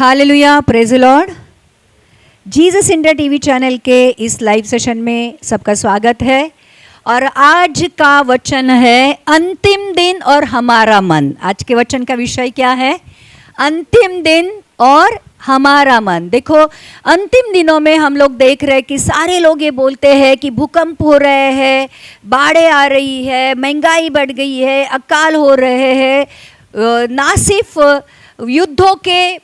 Hallelujah, praise the lord. Jesus India TV channel के इस live session में सबका स्वागत है। और आज का वचन है अंतिम दिन और हमारा मन। आज के वचन का विषय क्या है? अंतिम दिन और हमारा मन। देखो, अंतिम दिनों में हम लोग देख रहे हैं कि सारे लोग ये बोलते हैं कि भूकंप हो रहे हैं, बाढ़ें आ रही है, महंगाई बढ़ गई है, अकाल हो रहे हैं, ना सिर्फ युद्धों की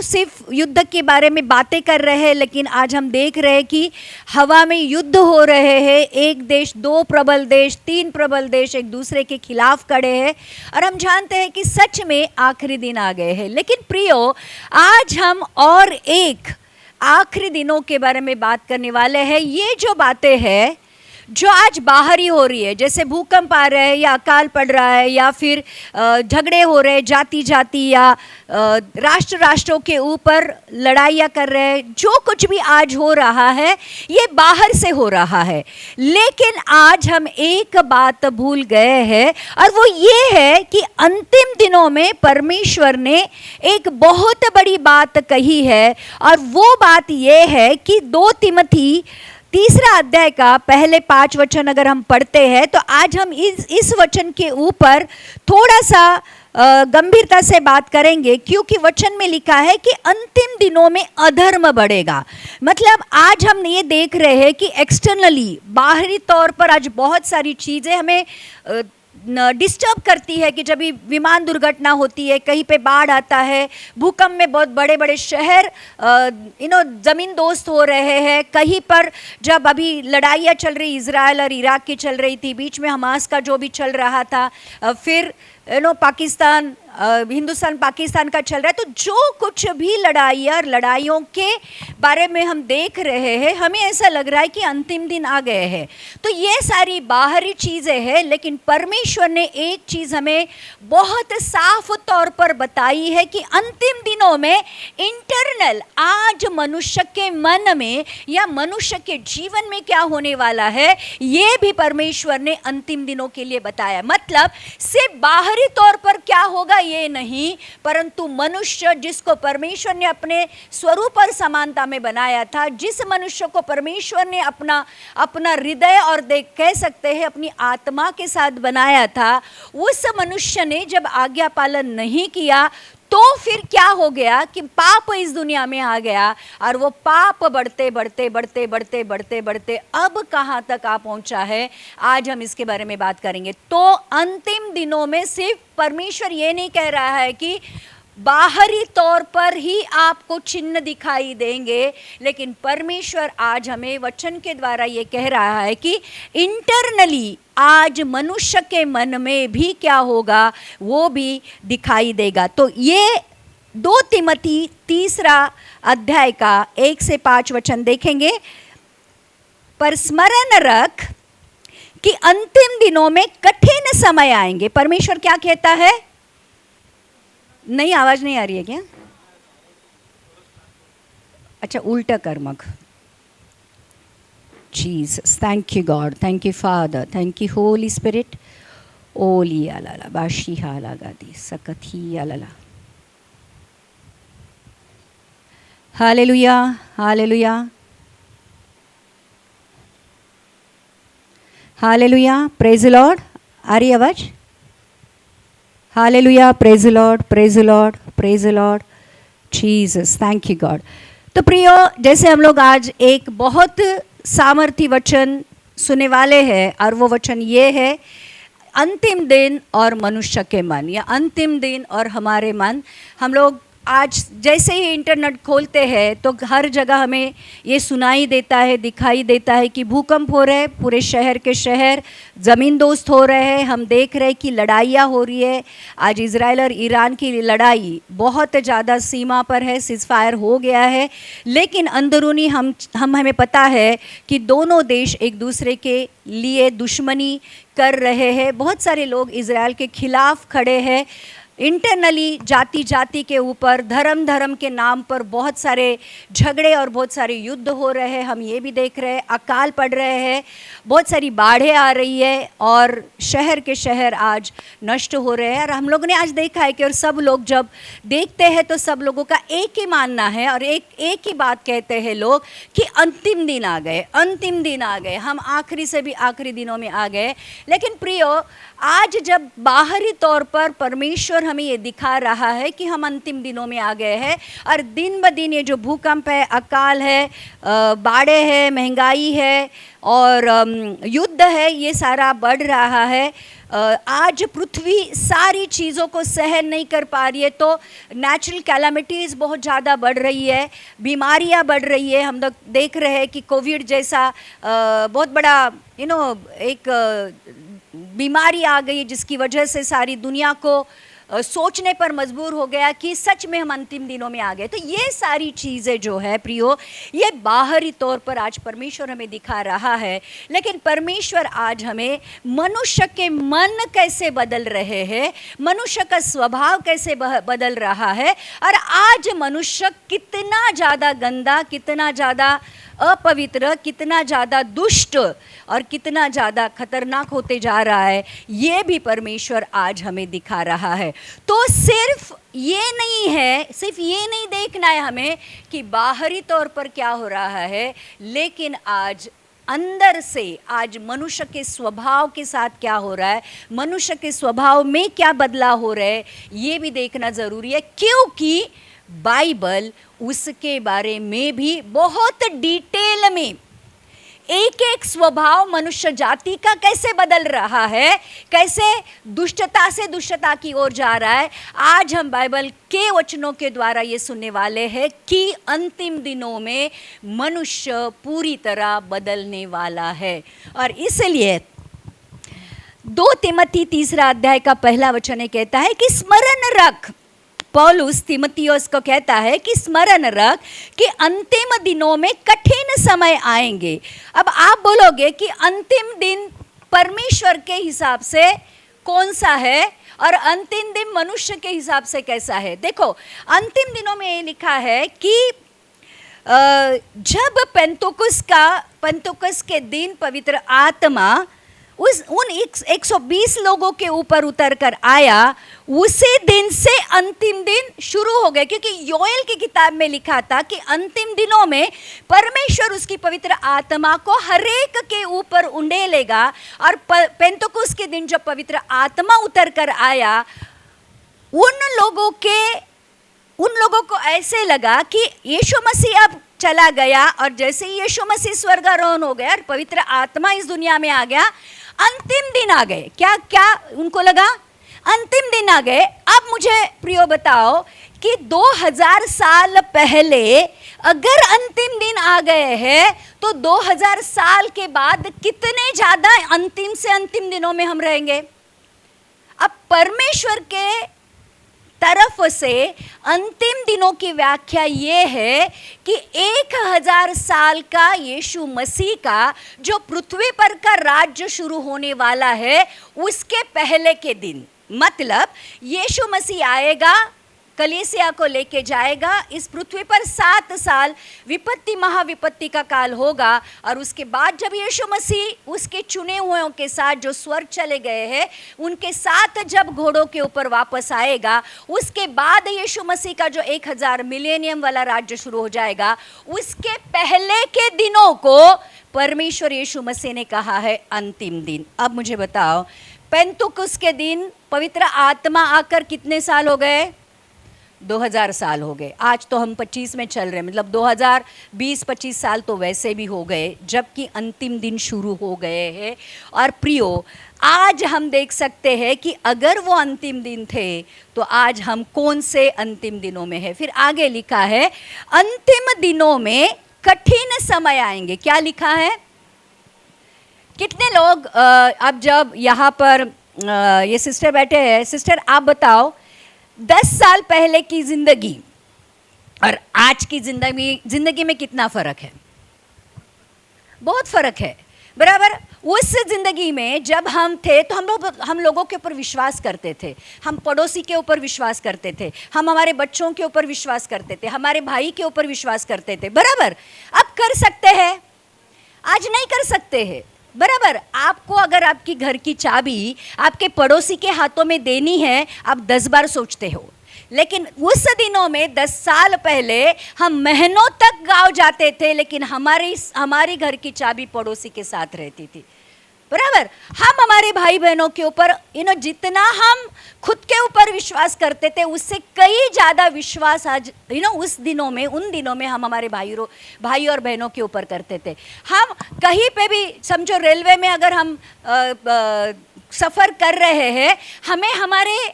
सिर्फ युद्ध के बारे में बातें कर रहे हैं, लेकिन आज हम देख रहे हैं कि हवा में युद्ध हो रहे हैं। एक देश, दो प्रबल देश, तीन प्रबल देश एक दूसरे के खिलाफ खड़े हैं और हम जानते हैं कि सच में आखिरी दिन आ गए हैं। लेकिन प्रियो, आज हम और एक आखिरी दिनों के बारे में बात करने वाले हैं। ये जो बातें हैं जो आज बाहर ही हो रही है, जैसे भूकंप आ रहे हैं या अकाल पड़ रहा है या फिर झगड़े हो रहे हैं जाति जाति या राष्ट्रों के ऊपर लड़ाइयाँ कर रहे हैं, जो कुछ भी आज हो रहा है ये बाहर से हो रहा है। लेकिन आज हम एक बात भूल गए हैं और वो ये है कि अंतिम दिनों में परमेश्वर ने एक बहुत बड़ी बात कही है और वो बात ये है कि 2 तिमोथी 3 अध्याय का पहले 5 वचन अगर हम पढ़ते हैं तो आज हम इस वचन के ऊपर थोड़ा सा गंभीरता से बात करेंगे, क्योंकि वचन में लिखा है कि अंतिम दिनों में अधर्म बढ़ेगा। मतलब आज हम ये देख रहे हैं कि एक्सटर्नली, बाहरी तौर पर आज बहुत सारी चीज़ें हमें डिस्टर्ब करती है कि जब भी विमान दुर्घटना होती है, कहीं पे बाढ़ आता है, भूकंप में बहुत बड़े बड़े शहर ज़मीन दोस्त हो रहे हैं, कहीं पर जब अभी लड़ाइयाँ चल रही, इजराइल और इराक की चल रही थी, बीच में हमास का जो भी चल रहा था, फिर पाकिस्तान, हिंदुस्तान पाकिस्तान का चल रहा है। तो जो कुछ भी लड़ाइयों के बारे में हम देख रहे हैं, हमें ऐसा लग रहा है कि अंतिम दिन आ गए हैं। तो ये सारी बाहरी चीज़ें हैं, लेकिन परमेश्वर ने एक चीज़ हमें बहुत साफ तौर पर बताई है कि अंतिम दिनों में इंटरनल, आज मनुष्य के मन में या मनुष्य के जीवन में क्या होने वाला है, ये भी परमेश्वर ने अंतिम दिनों के लिए बताया। मतलब सिर्फ बाहरी तौर पर क्या होगा ये नहीं, परंतु मनुष्य जिसको परमेश्वर ने अपने स्वरूप और समानता में बनाया था, जिस मनुष्य को परमेश्वर ने अपना हृदय और कह सकते हैं अपनी आत्मा के साथ बनाया था, उस मनुष्य ने जब आज्ञा पालन नहीं किया तो फिर क्या हो गया कि पाप इस दुनिया में आ गया और वो पाप बढ़ते बढ़ते बढ़ते बढ़ते बढ़ते बढ़ते अब कहाँ तक आ पहुँचा है, आज हम इसके बारे में बात करेंगे। तो अंतिम दिनों में सिर्फ परमेश्वर ये नहीं कह रहा है कि बाहरी तौर पर ही आपको चिन्ह दिखाई देंगे, लेकिन परमेश्वर आज हमें वचन के द्वारा ये कह रहा है कि इंटरनली आज मनुष्य के मन में भी क्या होगा वो भी दिखाई देगा। तो ये 2 तिमोथी 3 अध्याय का 1 से 5 वचन देखेंगे। पर स्मरण रख कि अंतिम दिनों में कठिन समय आएंगे। परमेश्वर क्या कहता है? नहीं, आवाज नहीं आ रही है क्या? अच्छा, उल्टा कर मग। Jesus, thank you God, thank you father, thank you holy spirit. ओली आलाला बाशी हाला गादी सकथी आलाला। Hallelujah, hallelujah, hallelujah, praise the lord. आ रही आवाज? Hallelujah, praise the lord, praise the lord, praise the lord. Jesus, thank you God. तो प्रियो, जैसे हम लोग आज एक बहुत सामर्थी वचन सुनने वाले हैं और वो वचन ये है, अंतिम दिन और मनुष्य के मन, या अंतिम दिन और हमारे मन। हम लोग आज जैसे ही इंटरनेट खोलते हैं तो हर जगह हमें ये सुनाई देता है, दिखाई देता है कि भूकंप हो रहे हैं, पूरे शहर के शहर ज़मीन दोस्त हो रहे हैं। हम देख रहे हैं कि लड़ाइयाँ हो रही है। आज इजराइल और ईरान की लड़ाई बहुत ज़्यादा सीमा पर है, सीज़फायर हो गया है, लेकिन अंदरूनी हमें पता है कि दोनों देश एक दूसरे के लिए दुश्मनी कर रहे हैं। बहुत सारे लोग इजराइल के खिलाफ खड़े हैं, इंटरनली जाति जाति के ऊपर, धर्म धर्म के नाम पर बहुत सारे झगड़े और बहुत सारे युद्ध हो रहे हैं। हम ये भी देख रहे हैं, अकाल पड़ रहे हैं, बहुत सारी बाढ़ें आ रही है और शहर के शहर आज नष्ट हो रहे हैं। और हम लोगों ने आज देखा है कि और सब लोग जब देखते हैं तो सब लोगों का एक ही मानना है और एक ही बात कहते हैं लोग कि अंतिम दिन आ गए, अंतिम दिन आ गए, हम आखिरी से भी आखिरी दिनों में आ गए। लेकिन प्रियो, आज जब बाहरी तौर पर परमेश्वर हमें ये दिखा रहा है कि हम अंतिम दिनों में आ गए हैं और दिन ब दिन ये जो भूकंप है, अकाल है, बाढ़ें है, महंगाई है और युद्ध है, ये सारा बढ़ रहा है। आज पृथ्वी सारी चीज़ों को सहन नहीं कर पा रही है, तो नेचुरल कैलामिटीज़ बहुत ज़्यादा बढ़ रही है, बीमारियां बढ़ रही है। हम लोग देख रहे हैं कि कोविड जैसा बहुत बड़ा एक बीमारी आ गई जिसकी वजह से सारी दुनिया को सोचने पर मजबूर हो गया कि सच में हम अंतिम दिनों में आ गए। तो ये सारी चीज़ें जो है प्रियो, ये बाहरी तौर पर आज परमेश्वर हमें दिखा रहा है, लेकिन परमेश्वर आज हमें मनुष्य के मन कैसे बदल रहे हैं, मनुष्य का स्वभाव कैसे बदल रहा है और आज मनुष्य कितना ज़्यादा गंदा, कितना ज़्यादा अपवित्र, कितना ज़्यादा दुष्ट और कितना ज़्यादा खतरनाक होते जा रहा है, ये भी परमेश्वर आज हमें दिखा रहा है। तो सिर्फ ये नहीं देखना है हमें कि बाहरी तौर पर क्या हो रहा है, लेकिन आज अंदर से आज मनुष्य के स्वभाव के साथ क्या हो रहा है, मनुष्य के स्वभाव में क्या बदलाव हो रहा है, ये भी देखना ज़रूरी है। क्योंकि बाइबल उसके बारे में भी बहुत डिटेल में एक एक स्वभाव मनुष्य जाति का कैसे बदल रहा है, कैसे दुष्टता से दुष्टता की ओर जा रहा है, आज हम बाइबल के वचनों के द्वारा ये सुनने वाले हैं कि अंतिम दिनों में मनुष्य पूरी तरह बदलने वाला है। और इसलिए 2 तिमोथी 3 अध्याय का पहला वचन कहता है कि स्मरण रख, पौलुस तीमुथियुस को कहता है कि स्मरण रख कि अंतिम दिनों में कठिन समय आएंगे। अब आप बोलोगे कि अंतिम दिन परमेश्वर के हिसाब से कौन सा है और अंतिम दिन मनुष्य के हिसाब से कैसा है? देखो, अंतिम दिनों में ये लिखा है कि जब पेंतुकुस के दिन पवित्र आत्मा उन 120 लोगों के ऊपर उतर कर आया, उसी दिन से अंतिम दिन शुरू हो गए। क्योंकि योएल की किताब में लिखा था कि अंतिम दिनों में परमेश्वर उसकी पवित्र आत्मा को हरेक के ऊपर उंडेलेगा और पेंतुकुस के दिन जब पवित्र आत्मा उतर कर आया, उन लोगों को ऐसे लगा कि यीशु मसीह अब चला गया और जैसे ही यीशु मसीह स्वर्गारोहण हो गया और पवित्र आत्मा इस दुनिया में आ गया, अंतिम दिन आ गए। क्या उनको लगा? अंतिम दिन आ गए। अब मुझे प्रियो बताओ कि 2000 साल पहले अगर अंतिम दिन आ गए हैं तो 2000 साल के बाद कितने ज्यादा अंतिम से अंतिम दिनों में हम रहेंगे। अब परमेश्वर के तरफ से अंतिम दिनों की व्याख्या ये है कि 1000 साल का यीशु मसीह का जो पृथ्वी पर का राज्य शुरू होने वाला है, उसके पहले के दिन, मतलब यीशु मसीह आएगा, कलीसिया को लेके जाएगा, इस पृथ्वी पर 7 साल विपत्ति महाविपत्ति का काल होगा और उसके बाद जब यीशु मसीह उसके चुने हुओं के साथ जो स्वर्ग चले गए हैं उनके साथ जब घोड़ों के ऊपर वापस आएगा, उसके बाद यीशु मसीह का जो 1000 मिलेनियम वाला राज्य शुरू हो जाएगा। उसके पहले के दिनों को परमेश्वर यीशु मसीह ने कहा है अंतिम दिन। अब मुझे बताओ, पेंतुकुस के दिन पवित्र आत्मा आकर कितने साल हो गए? 2000 साल हो गए। आज तो हम 25 में चल रहे हैं, मतलब 2020-25 साल तो वैसे भी हो गए, जबकि अंतिम दिन शुरू हो गए हैं। और प्रियो, आज हम देख सकते हैं कि अगर वो अंतिम दिन थे तो आज हम कौन से अंतिम दिनों में है। फिर आगे लिखा है अंतिम दिनों में कठिन समय आएंगे। क्या लिखा है? कितने लोग अब जब यहाँ पर ये सिस्टर बैठे हैं, सिस्टर आप बताओ 10 साल पहले की जिंदगी और आज की जिंदगी में कितना फर्क है? बहुत फर्क है। बराबर। उस जिंदगी में जब हम थे तो हम लोगों के ऊपर विश्वास करते थे, हम पड़ोसी के ऊपर विश्वास करते थे, हम हमारे बच्चों के ऊपर विश्वास करते थे, हमारे भाई के ऊपर विश्वास करते थे, बराबर। अब कर सकते हैं, आज नहीं कर सकते हैं, बराबर। आपको अगर आपकी घर की चाबी आपके पड़ोसी के हाथों में देनी है, आप 10 बार सोचते हो। लेकिन उस दिनों में 10 साल पहले हम महीनों तक गांव जाते थे, लेकिन हमारी घर की चाबी पड़ोसी के साथ रहती थी, बराबर। हम हमारे भाई बहनों के ऊपर जितना हम खुद के ऊपर विश्वास करते थे, उससे कई ज़्यादा विश्वास आज उन दिनों में हम हमारे भाई और बहनों के ऊपर करते थे। हम कहीं पे भी समझो रेलवे में अगर हम सफ़र कर रहे हैं, हमें हमारे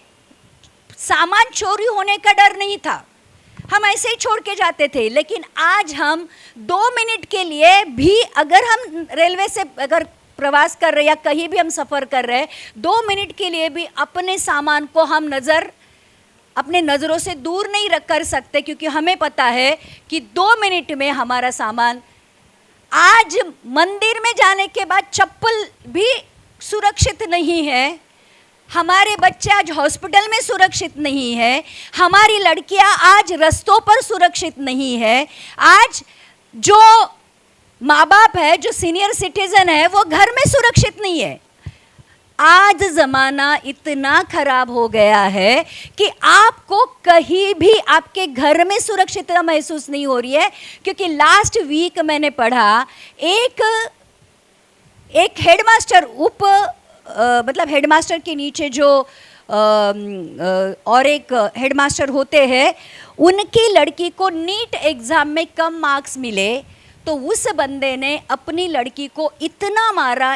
सामान चोरी होने का डर नहीं था, हम ऐसे ही छोड़ के जाते थे। लेकिन आज हम 2 मिनट के लिए भी अगर हम रेलवे से अगर प्रवास कर रहे हैं या कहीं भी हम सफ़र कर रहे हैं, 2 मिनट के लिए भी अपने सामान को हम अपने नज़रों से दूर नहीं रख कर सकते, क्योंकि हमें पता है कि 2 मिनट में हमारा सामान। आज मंदिर में जाने के बाद चप्पल भी सुरक्षित नहीं है, हमारे बच्चे आज हॉस्पिटल में सुरक्षित नहीं है, हमारी लड़कियां आज रास्तों पर सुरक्षित नहीं है, आज जो माँ बाप है, जो सीनियर सिटीजन है, वो घर में सुरक्षित नहीं है। आज ज़माना इतना खराब हो गया है कि आपको कहीं भी आपके घर में सुरक्षितता महसूस नहीं हो रही है। क्योंकि लास्ट वीक मैंने पढ़ा एक हेडमास्टर मतलब हेडमास्टर के नीचे जो और एक हेडमास्टर होते हैं, उनकी लड़की को नीट एग्ज़ाम में कम मार्क्स मिले, तो उस बंदे ने अपनी लड़की को इतना मारा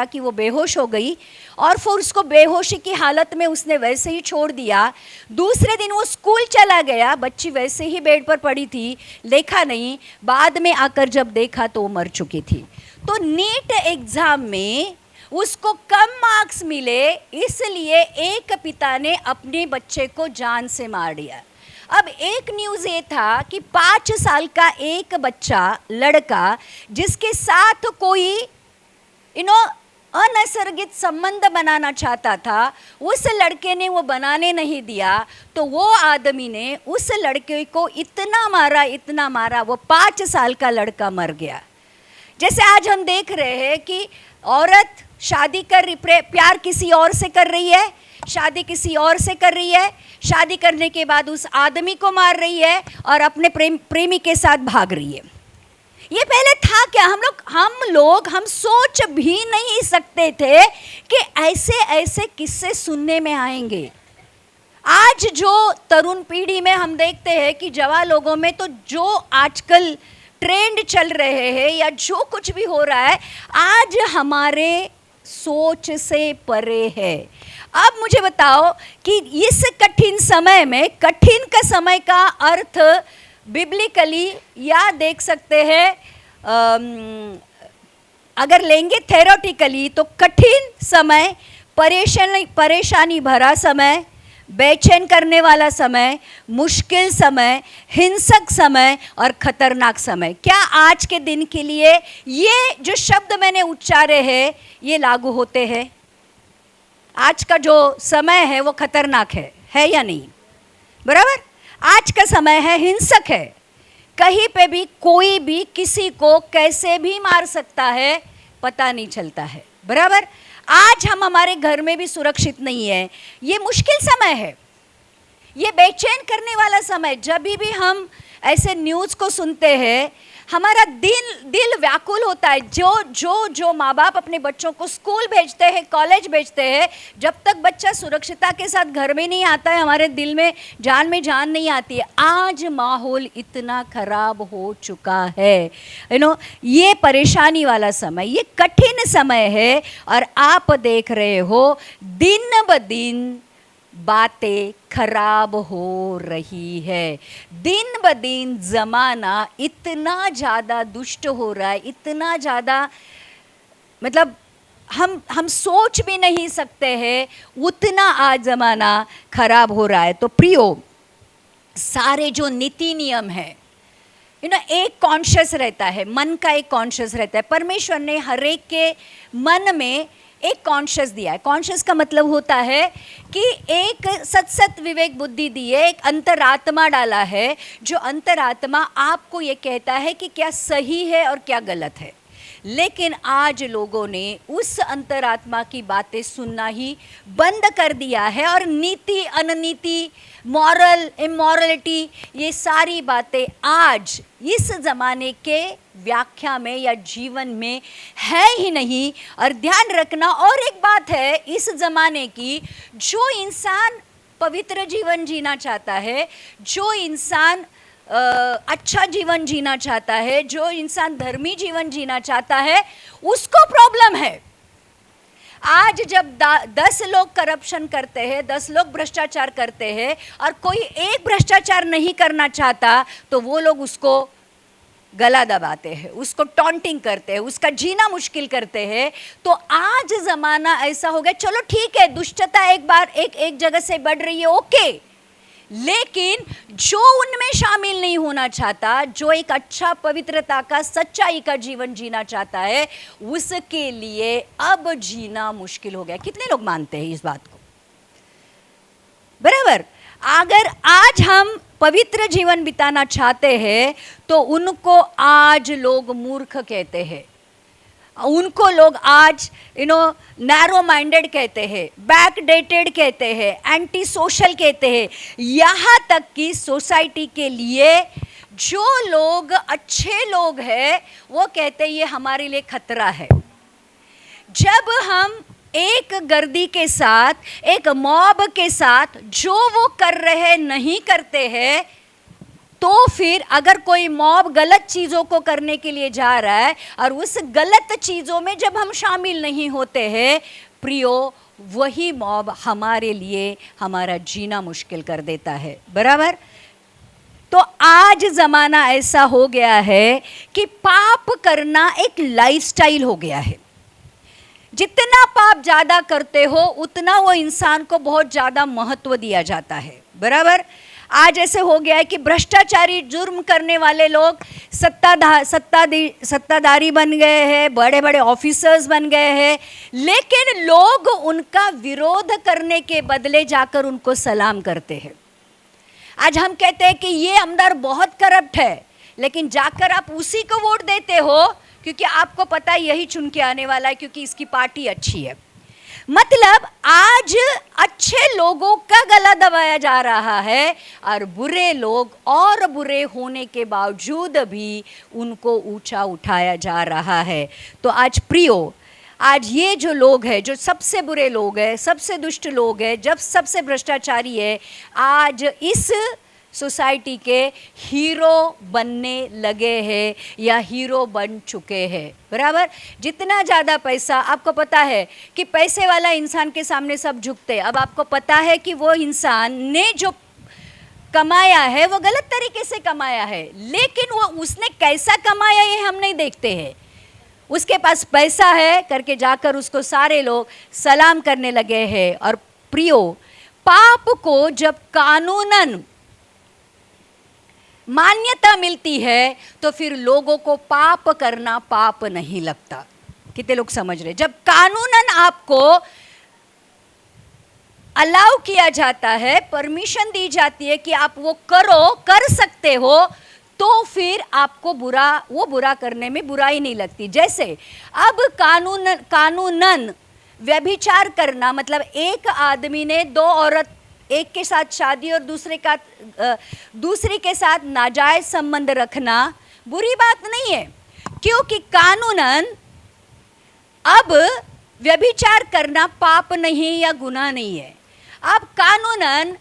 कि वो बेहोश हो गई, और फिर उसको बेहोशी की हालत में उसने वैसे ही छोड़ दिया। दूसरे दिन वो स्कूल चला गया, बच्ची वैसे ही बेड पर पड़ी थी, देखा नहीं, बाद में आकर जब देखा तो वो मर चुकी थी। तो नीट एग्ज़ाम में उसको कम मार्क्स मिले, इसलिए एक पिता ने अपने बच्चे को जान से मार दिया। अब एक न्यूज़ ये था कि 5 साल का एक बच्चा, लड़का, जिसके साथ कोई अनैसर्गिक संबंध बनाना चाहता था, उस लड़के ने वो बनाने नहीं दिया, तो वो आदमी ने उस लड़के को इतना मारा, वो 5 साल का लड़का मर गया। जैसे आज हम देख रहे हैं कि औरत शादी प्यार किसी और से कर रही है, शादी किसी और से कर रही है, शादी करने के बाद उस आदमी को मार रही है और अपने प्रेमी के साथ भाग रही है। ये पहले था क्या? हम सोच भी नहीं सकते थे कि ऐसे किस्से सुनने में आएंगे। आज जो तरुण पीढ़ी में हम देखते हैं कि जवान लोगों में तो जो आजकल ट्रेंड चल रहे हैं या जो कुछ भी हो रहा है, आज हमारे सोच से परे है। अब मुझे बताओ कि इस कठिन समय में, कठिन का समय का अर्थ बिब्लिकली या देख सकते हैं, अगर लेंगे थेरोटिकली तो कठिन समय, परेशानी भरा समय, बेचैन करने वाला समय, मुश्किल समय, हिंसक समय और खतरनाक समय। क्या आज के दिन के लिए ये जो शब्द मैंने उच्चारे हैं ये लागू होते हैं? आज का जो समय है वो खतरनाक है या नहीं? बराबर। आज का समय है हिंसक है, कहीं पे भी कोई भी किसी को कैसे भी मार सकता है, पता नहीं चलता है, बराबर। आज हम हमारे घर में भी सुरक्षित नहीं है। ये मुश्किल समय है, ये बेचैन करने वाला समय। जब भी हम ऐसे न्यूज़ को सुनते हैं, हमारा दिल व्याकुल होता है। जो माँ बाप अपने बच्चों को स्कूल भेजते हैं, कॉलेज भेजते हैं, जब तक बच्चा सुरक्षितता के साथ घर में नहीं आता है, हमारे दिल में जान नहीं आती है। आज माहौल इतना खराब हो चुका है, ये परेशानी वाला समय, ये कठिन समय है। और आप देख रहे हो दिन ब दिन बातें खराब हो रही है, दिन ब दिन ज़माना इतना ज़्यादा दुष्ट हो रहा है, इतना ज़्यादा, मतलब हम सोच भी नहीं सकते हैं उतना आज ज़माना खराब हो रहा है। तो प्रियो, सारे जो नीति नियम है, एक कॉन्शियस रहता है, मन का एक कॉन्शियस रहता है। परमेश्वर ने हर एक के मन में एक कॉन्शियस दिया है। कॉन्शियस का मतलब होता है कि एक सत विवेक बुद्धि दी है, एक अंतरात्मा डाला है, जो अंतरात्मा आपको ये कहता है कि क्या सही है और क्या गलत है। लेकिन आज लोगों ने उस अंतरात्मा की बातें सुनना ही बंद कर दिया है और नीति अननीति, मॉरल इमोरलिटी, ये सारी बातें आज इस ज़माने के व्याख्या में या जीवन में है ही नहीं। और ध्यान रखना, और एक बात है इस ज़माने की, जो इंसान पवित्र जीवन जीना चाहता है, जो इंसान अच्छा जीवन जीना चाहता है, जो इंसान धर्मी जीवन जीना चाहता है, उसको प्रॉब्लम है। आज जब 10 लोग करप्शन करते हैं, 10 लोग भ्रष्टाचार करते हैं और कोई एक भ्रष्टाचार नहीं करना चाहता, तो वो लोग उसको गला दबाते हैं, उसको टॉन्टिंग करते हैं, उसका जीना मुश्किल करते हैं। तो आज ज़माना ऐसा हो गया, चलो ठीक है, दुष्टता एक बार एक जगह से बढ़ रही है, ओके, लेकिन जो उनमें शामिल नहीं होना चाहता, जो एक अच्छा पवित्रता का, सच्चाई का जीवन जीना चाहता है, उसके लिए अब जीना मुश्किल हो गया। कितने लोग मानते हैं इस बात को? बराबर। अगर आज हम पवित्र जीवन बिताना चाहते हैं तो उनको आज लोग मूर्ख कहते हैं, उनको लोग आज नैरो माइंडेड कहते हैं, बैकडेटेड कहते हैं, एंटी सोशल कहते हैं। यहाँ तक कि सोसाइटी के लिए जो लोग अच्छे लोग हैं वो कहते हैं ये हमारे लिए खतरा है। जब हम एक गर्दी के साथ, एक मॉब के साथ जो वो कर रहे नहीं करते हैं, तो फिर अगर कोई मॉब गलत चीज़ों को करने के लिए जा रहा है और उस गलत चीज़ों में जब हम शामिल नहीं होते हैं, प्रियो, वही मॉब हमारे लिए हमारा जीना मुश्किल कर देता है। बराबर। तो आज ज़माना ऐसा हो गया है कि पाप करना एक लाइफस्टाइल हो गया है। जितना पाप ज़्यादा करते हो उतना वो इंसान को बहुत ज़्यादा महत्व दिया जाता है। बराबर। आज ऐसे हो गया है कि भ्रष्टाचारी, जुर्म करने वाले लोग सत्ताधारी बन गए हैं, बड़े बड़े ऑफिसर्स बन गए हैं, लेकिन लोग उनका विरोध करने के बदले जाकर उनको सलाम करते हैं। आज हम कहते हैं कि ये आमदार बहुत करप्ट है, लेकिन जाकर आप उसी को वोट देते हो क्योंकि आपको पता है यही चुन के आने वाला है, क्योंकि इसकी पार्टी अच्छी है। मतलब आज अच्छे लोगों का गला दबाया जा रहा है और बुरे लोग और बुरे होने के बावजूद भी उनको ऊंचा उठाया जा रहा है। तो आज प्रियो, आज ये जो लोग हैं, जो सबसे बुरे लोग हैं, सबसे दुष्ट लोग हैं, जब सबसे भ्रष्टाचारी है, आज इस सोसाइटी के हीरो बनने लगे हैं या हीरो बन चुके हैं। बराबर। जितना ज़्यादा पैसा, आपको पता है कि पैसे वाला इंसान के सामने सब झुकते हैं। अब आपको पता है कि वो इंसान ने जो कमाया है वो गलत तरीके से कमाया है, लेकिन वो उसने कैसा कमाया ये हम नहीं देखते हैं। उसके पास पैसा है करके जाकर उसको सारे लोग सलाम करने लगे हैं। और प्रियो, पाप को जब कानूनन मान्यता मिलती है तो फिर लोगों को पाप करना पाप नहीं लगता। कितने लोग समझ रहे? जब कानूनन आपको अलाउ किया जाता है, परमिशन दी जाती है कि आप वो कर सकते हो, तो फिर आपको वो बुरा करने में बुराई नहीं लगती। जैसे अब कानूनन व्यभिचार करना, मतलब एक आदमी ने 2 औरत, एक के साथ शादी और दूसरे के साथ नाजायज संबंध रखना बुरी बात नहीं है, क्योंकि कानूनन अब व्यभिचार करना पाप नहीं या गुनाह नहीं है। अब कानूनन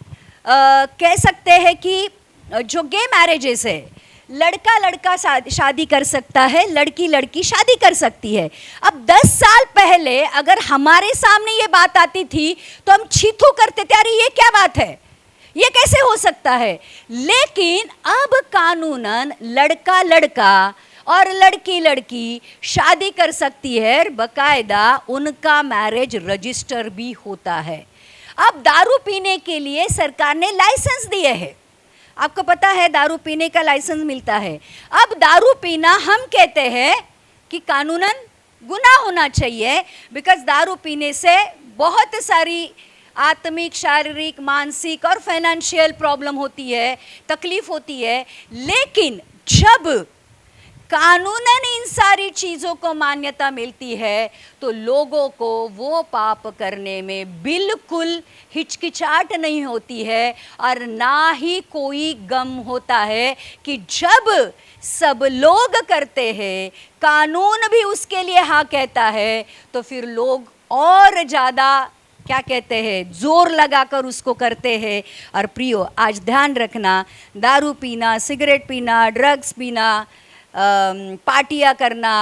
कह सकते हैं कि जो गे मैरिजेस है, लड़का लड़का शादी कर सकता है, लड़की लड़की शादी कर सकती है। अब 10 साल पहले अगर हमारे सामने ये बात आती थी तो हम छीथू करते थे, अरे ये क्या बात है, ये कैसे हो सकता है। लेकिन अब कानूनन लड़का लड़का और लड़की लड़की शादी कर सकती है, बकायदा उनका मैरिज रजिस्टर भी होता है। अब दारू पीने के लिए सरकार ने लाइसेंस दिए हैं। आपको पता है दारू पीने का लाइसेंस मिलता है। अब दारू पीना हम कहते हैं कि कानूनन गुनाह होना चाहिए, बिकॉज दारू पीने से बहुत सारी आत्मिक, शारीरिक, मानसिक और फाइनेंशियल प्रॉब्लम होती है, तकलीफ होती है। लेकिन जब कानूनन इन सारी चीज़ों को मान्यता मिलती है तो लोगों को वो पाप करने में बिल्कुल हिचकिचाहट नहीं होती है और ना ही कोई गम होता है कि जब सब लोग करते हैं, कानून भी उसके लिए हाँ कहता है, तो फिर लोग और ज़्यादा क्या कहते हैं, जोर लगाकर उसको करते हैं। और प्रियो, आज ध्यान रखना, दारू पीना, सिगरेट पीना, ड्रग्स पीना, पार्टियाँ करना,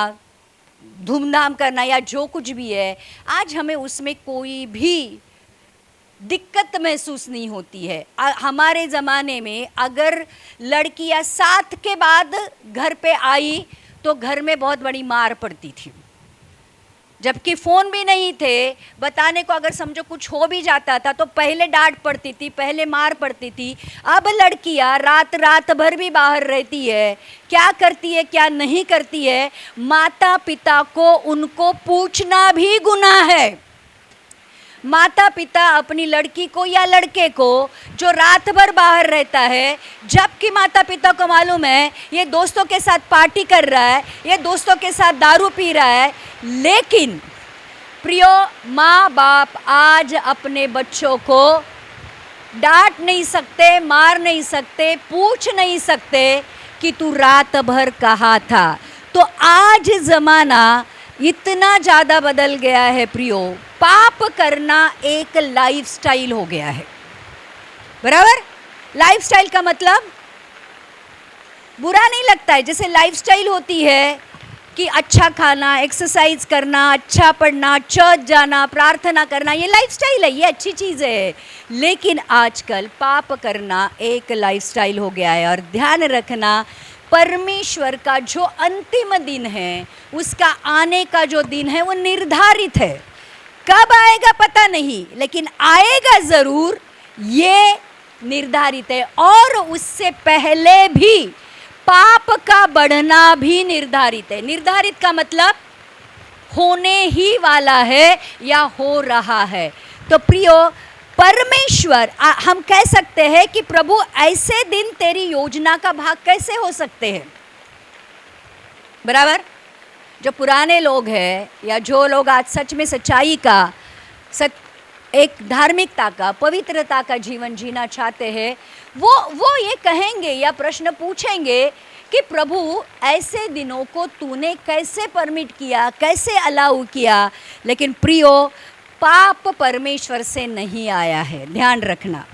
धूमधाम करना या जो कुछ भी है, आज हमें उसमें कोई भी दिक्कत महसूस नहीं होती है। हमारे ज़माने में अगर लड़कियाँ 7 के बाद घर पे आई तो घर में बहुत बड़ी मार पड़ती थी, जबकि फ़ोन भी नहीं थे बताने को। अगर समझो कुछ हो भी जाता था तो पहले डांट पड़ती थी, पहले मार पड़ती थी। अब लड़कियां रात रात भर भी बाहर रहती है, क्या करती है क्या नहीं करती है, माता पिता को उनको पूछना भी गुनाह है। माता पिता अपनी लड़की को या लड़के को जो रात भर बाहर रहता है, जबकि माता पिता को मालूम है ये दोस्तों के साथ पार्टी कर रहा है, ये दोस्तों के साथ दारू पी रहा है, लेकिन प्रियो माँ बाप आज अपने बच्चों को डांट नहीं सकते, मार नहीं सकते, पूछ नहीं सकते कि तू रात भर कहाँ था। तो आज ज़माना इतना ज़्यादा बदल गया है प्रियो, पाप करना एक लाइफस्टाइल हो गया है। बराबर? लाइफस्टाइल का मतलब बुरा नहीं लगता है। जैसे लाइफस्टाइल होती है कि अच्छा खाना, एक्सरसाइज करना, अच्छा पढ़ना, चर्च जाना, प्रार्थना करना, ये लाइफस्टाइल है, ये अच्छी चीज़ है। लेकिन आजकल पाप करना एक लाइफस्टाइल हो गया है। और ध्यान रखना, परमेश्वर का जो अंतिम दिन है, उसका आने का जो दिन है वो निर्धारित है। कब आएगा पता नहीं, लेकिन आएगा ज़रूर, ये निर्धारित है। और उससे पहले भी पाप का बढ़ना भी निर्धारित है। निर्धारित का मतलब होने ही वाला है या हो रहा है। तो प्रियो, परमेश्वर, हम कह सकते हैं कि प्रभु ऐसे दिन तेरी योजना का भाग कैसे हो सकते हैं। बराबर? जो पुराने लोग हैं या जो लोग आज सच में सच्चाई का, एक धार्मिकता का, पवित्रता का जीवन जीना चाहते हैं, वो ये कहेंगे या प्रश्न पूछेंगे कि प्रभु ऐसे दिनों को तूने कैसे परमिट किया, कैसे अलाउ किया। लेकिन प्रियो, पाप परमेश्वर से नहीं आया है। ध्यान रखना,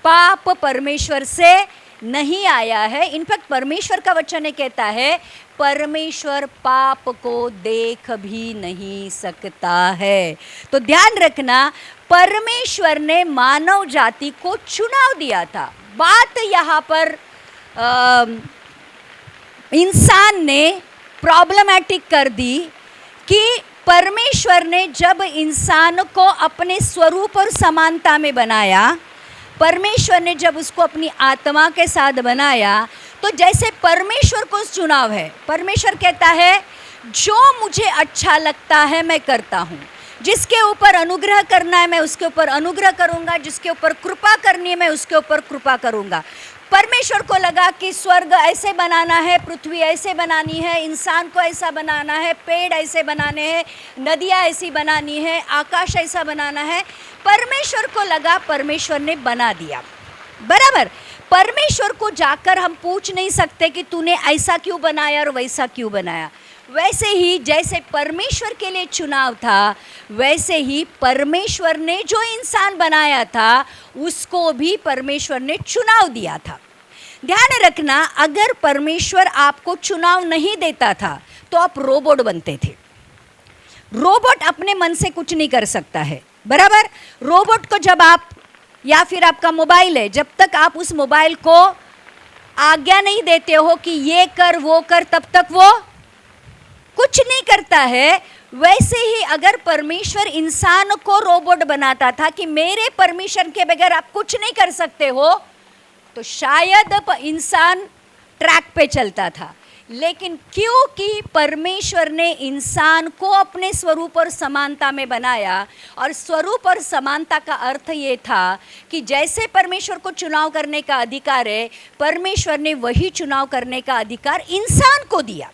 पाप परमेश्वर से नहीं आया है। इनफैक्ट परमेश्वर का वचन कहता है परमेश्वर पाप को देख भी नहीं सकता है। तो ध्यान रखना, परमेश्वर ने मानव जाति को चुनाव दिया था। बात यहाँ पर इंसान ने प्रॉब्लमैटिक कर दी कि परमेश्वर ने जब इंसान को अपने स्वरूप और समानता में बनाया, परमेश्वर ने जब उसको अपनी आत्मा के साथ बनाया, तो जैसे परमेश्वर को चुनाव है, परमेश्वर कहता है जो मुझे अच्छा लगता है मैं करता हूँ, जिसके ऊपर अनुग्रह करना है मैं उसके ऊपर अनुग्रह करूँगा, जिसके ऊपर कृपा करनी है मैं उसके ऊपर कृपा करूँगा। परमेश्वर को लगा कि स्वर्ग ऐसे बनाना है, पृथ्वी ऐसे बनानी है, इंसान को ऐसा बनाना है, पेड़ ऐसे बनाने हैं, नदियाँ ऐसी बनानी है, आकाश ऐसा बनाना है। परमेश्वर को लगा, परमेश्वर ने बना दिया। बराबर? परमेश्वर को जाकर हम पूछ नहीं सकते कि तूने ऐसा क्यों बनाया और वैसा क्यों बनाया। वैसे ही जैसे परमेश्वर के लिए चुनाव था, वैसे ही परमेश्वर ने जो इंसान बनाया था उसको भी परमेश्वर ने चुनाव दिया था। ध्यान रखना, अगर परमेश्वर आपको चुनाव नहीं देता था तो आप रोबोट बनते थे। रोबोट अपने मन से कुछ नहीं कर सकता है। बराबर? रोबोट को जब आप, या फिर आपका मोबाइल है, जब तक आप उस मोबाइल को आज्ञा नहीं देते हो कि ये कर वो कर, तब तक वो कुछ नहीं करता है। वैसे ही अगर परमेश्वर इंसान को रोबोट बनाता था कि मेरे परमिशन के बगैर आप कुछ नहीं कर सकते हो, तो शायद इंसान ट्रैक पे चलता था, लेकिन क्योंकि परमेश्वर ने इंसान को अपने स्वरूप और समानता में बनाया, और स्वरूप और समानता का अर्थ ये था कि जैसे परमेश्वर को चुनाव करने का अधिकार है, परमेश्वर ने वही चुनाव करने का अधिकार इंसान को दिया।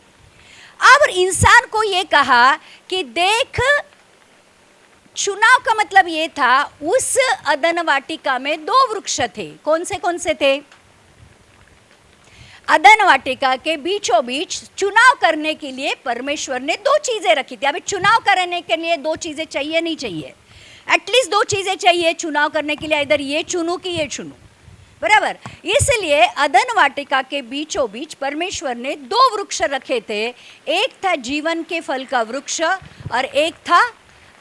अब इंसान को ये कहा कि देख, चुनाव का मतलब ये था, उस अदन वाटिका में 2 वृक्ष थे। कौन से थे? अदन वाटिका के बीचों बीच चुनाव करने के लिए परमेश्वर ने 2 चीजें रखी थी। अभी चुनाव करने के लिए 2 चीजें चाहिए, नहीं चाहिए? एटलीस्ट 2 चीजें चाहिए चुनाव करने के लिए, इधर ये चुनूं कि ये चुनूं, बराबर। इसलिए अदन वाटिका के बीचों बीच परमेश्वर ने 2 वृक्ष रखे थे। एक था जीवन के फल का वृक्ष और एक था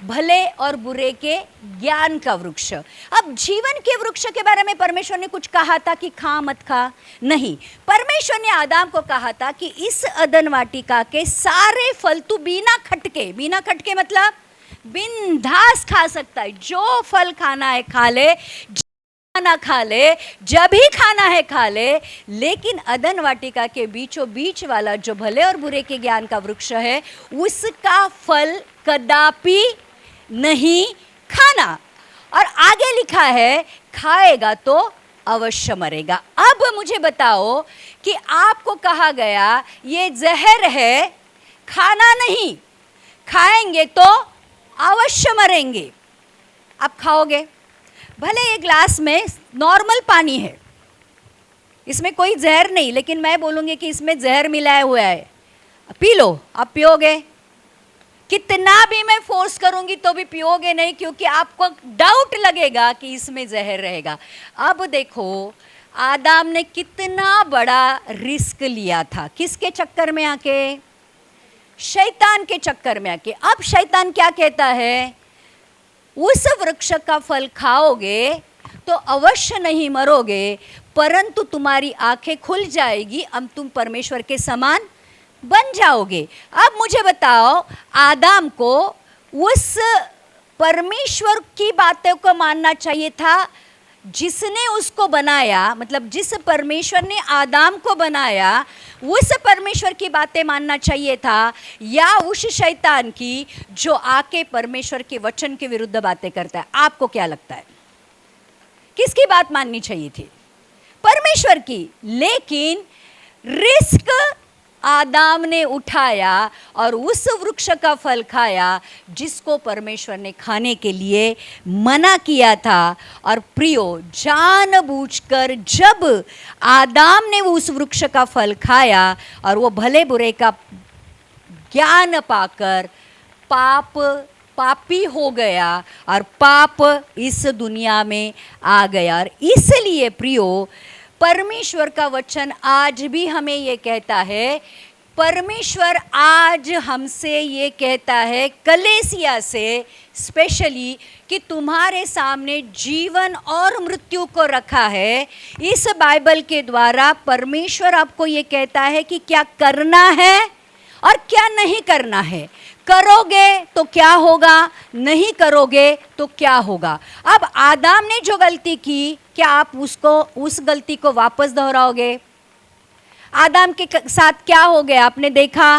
भले और बुरे के ज्ञान का वृक्ष। अब जीवन के वृक्ष के बारे में परमेश्वर ने कुछ कहा था कि खा मत खा? नहीं, परमेश्वर ने आदम को कहा था कि इस अदन वाटिका के सारे फल तू बिना खटके मतलब बिंदास खा सकता है। जो फल खाना है खा ले, ना खा ले, जब भी खाना है खा ले, लेकिन अदन वाटिका के बीचों बीच वाला जो भले और बुरे के ज्ञान का वृक्ष है, उसका फल कदापि नहीं खाना। और आगे लिखा है, खाएगा तो अवश्य मरेगा। अब मुझे बताओ कि आपको कहा गया ये जहर है, खाना नहीं, खाएंगे तो अवश्य मरेंगे। आप खाओगे? भले ये ग्लास में नॉर्मल पानी है, इसमें कोई जहर नहीं, लेकिन मैं बोलूँगी कि इसमें जहर मिलाया हुआ है, पी लो। आप पियोगे? कितना भी मैं फोर्स करूंगी तो भी पियोगे नहीं, क्योंकि आपको डाउट लगेगा कि इसमें जहर रहेगा। अब देखो, आदम ने कितना बड़ा रिस्क लिया था, किसके चक्कर में आके? शैतान के चक्कर में आके। अब शैतान क्या कहता है? उस वृक्ष का फल खाओगे तो अवश्य नहीं मरोगे, परंतु तुम्हारी आंखें खुल जाएगी, अब तुम परमेश्वर के समान बन जाओगे। अब मुझे बताओ, आदम को उस परमेश्वर की बातों को मानना चाहिए था जिसने उसको बनाया, मतलब जिस परमेश्वर ने आदम को बनाया, उस परमेश्वर की बातें मानना चाहिए था, या उस शैतान की जो आके परमेश्वर के वचन के विरुद्ध बातें करता है? आपको क्या लगता है, किसकी बात माननी चाहिए थी? परमेश्वर की। लेकिन रिस्क आदम ने उठाया और उस वृक्ष का फल खाया जिसको परमेश्वर ने खाने के लिए मना किया था। और प्रियो, जानबूझकर जब आदम ने उस वृक्ष का फल खाया और वो भले बुरे का ज्ञान पाकर पापी हो गया और पाप इस दुनिया में आ गया। और इसलिए प्रियो, परमेश्वर का वचन आज भी हमें ये कहता है, परमेश्वर आज हमसे ये कहता है, कलीसिया से स्पेशली, कि तुम्हारे सामने जीवन और मृत्यु को रखा है। इस बाइबल के द्वारा परमेश्वर आपको ये कहता है कि क्या करना है और क्या नहीं करना है। करोगे तो क्या होगा, नहीं करोगे तो क्या होगा। अब आदम ने जो गलती की, क्या आप उस गलती को वापस दोहराओगे? आदम के साथ क्या हो गया आपने देखा।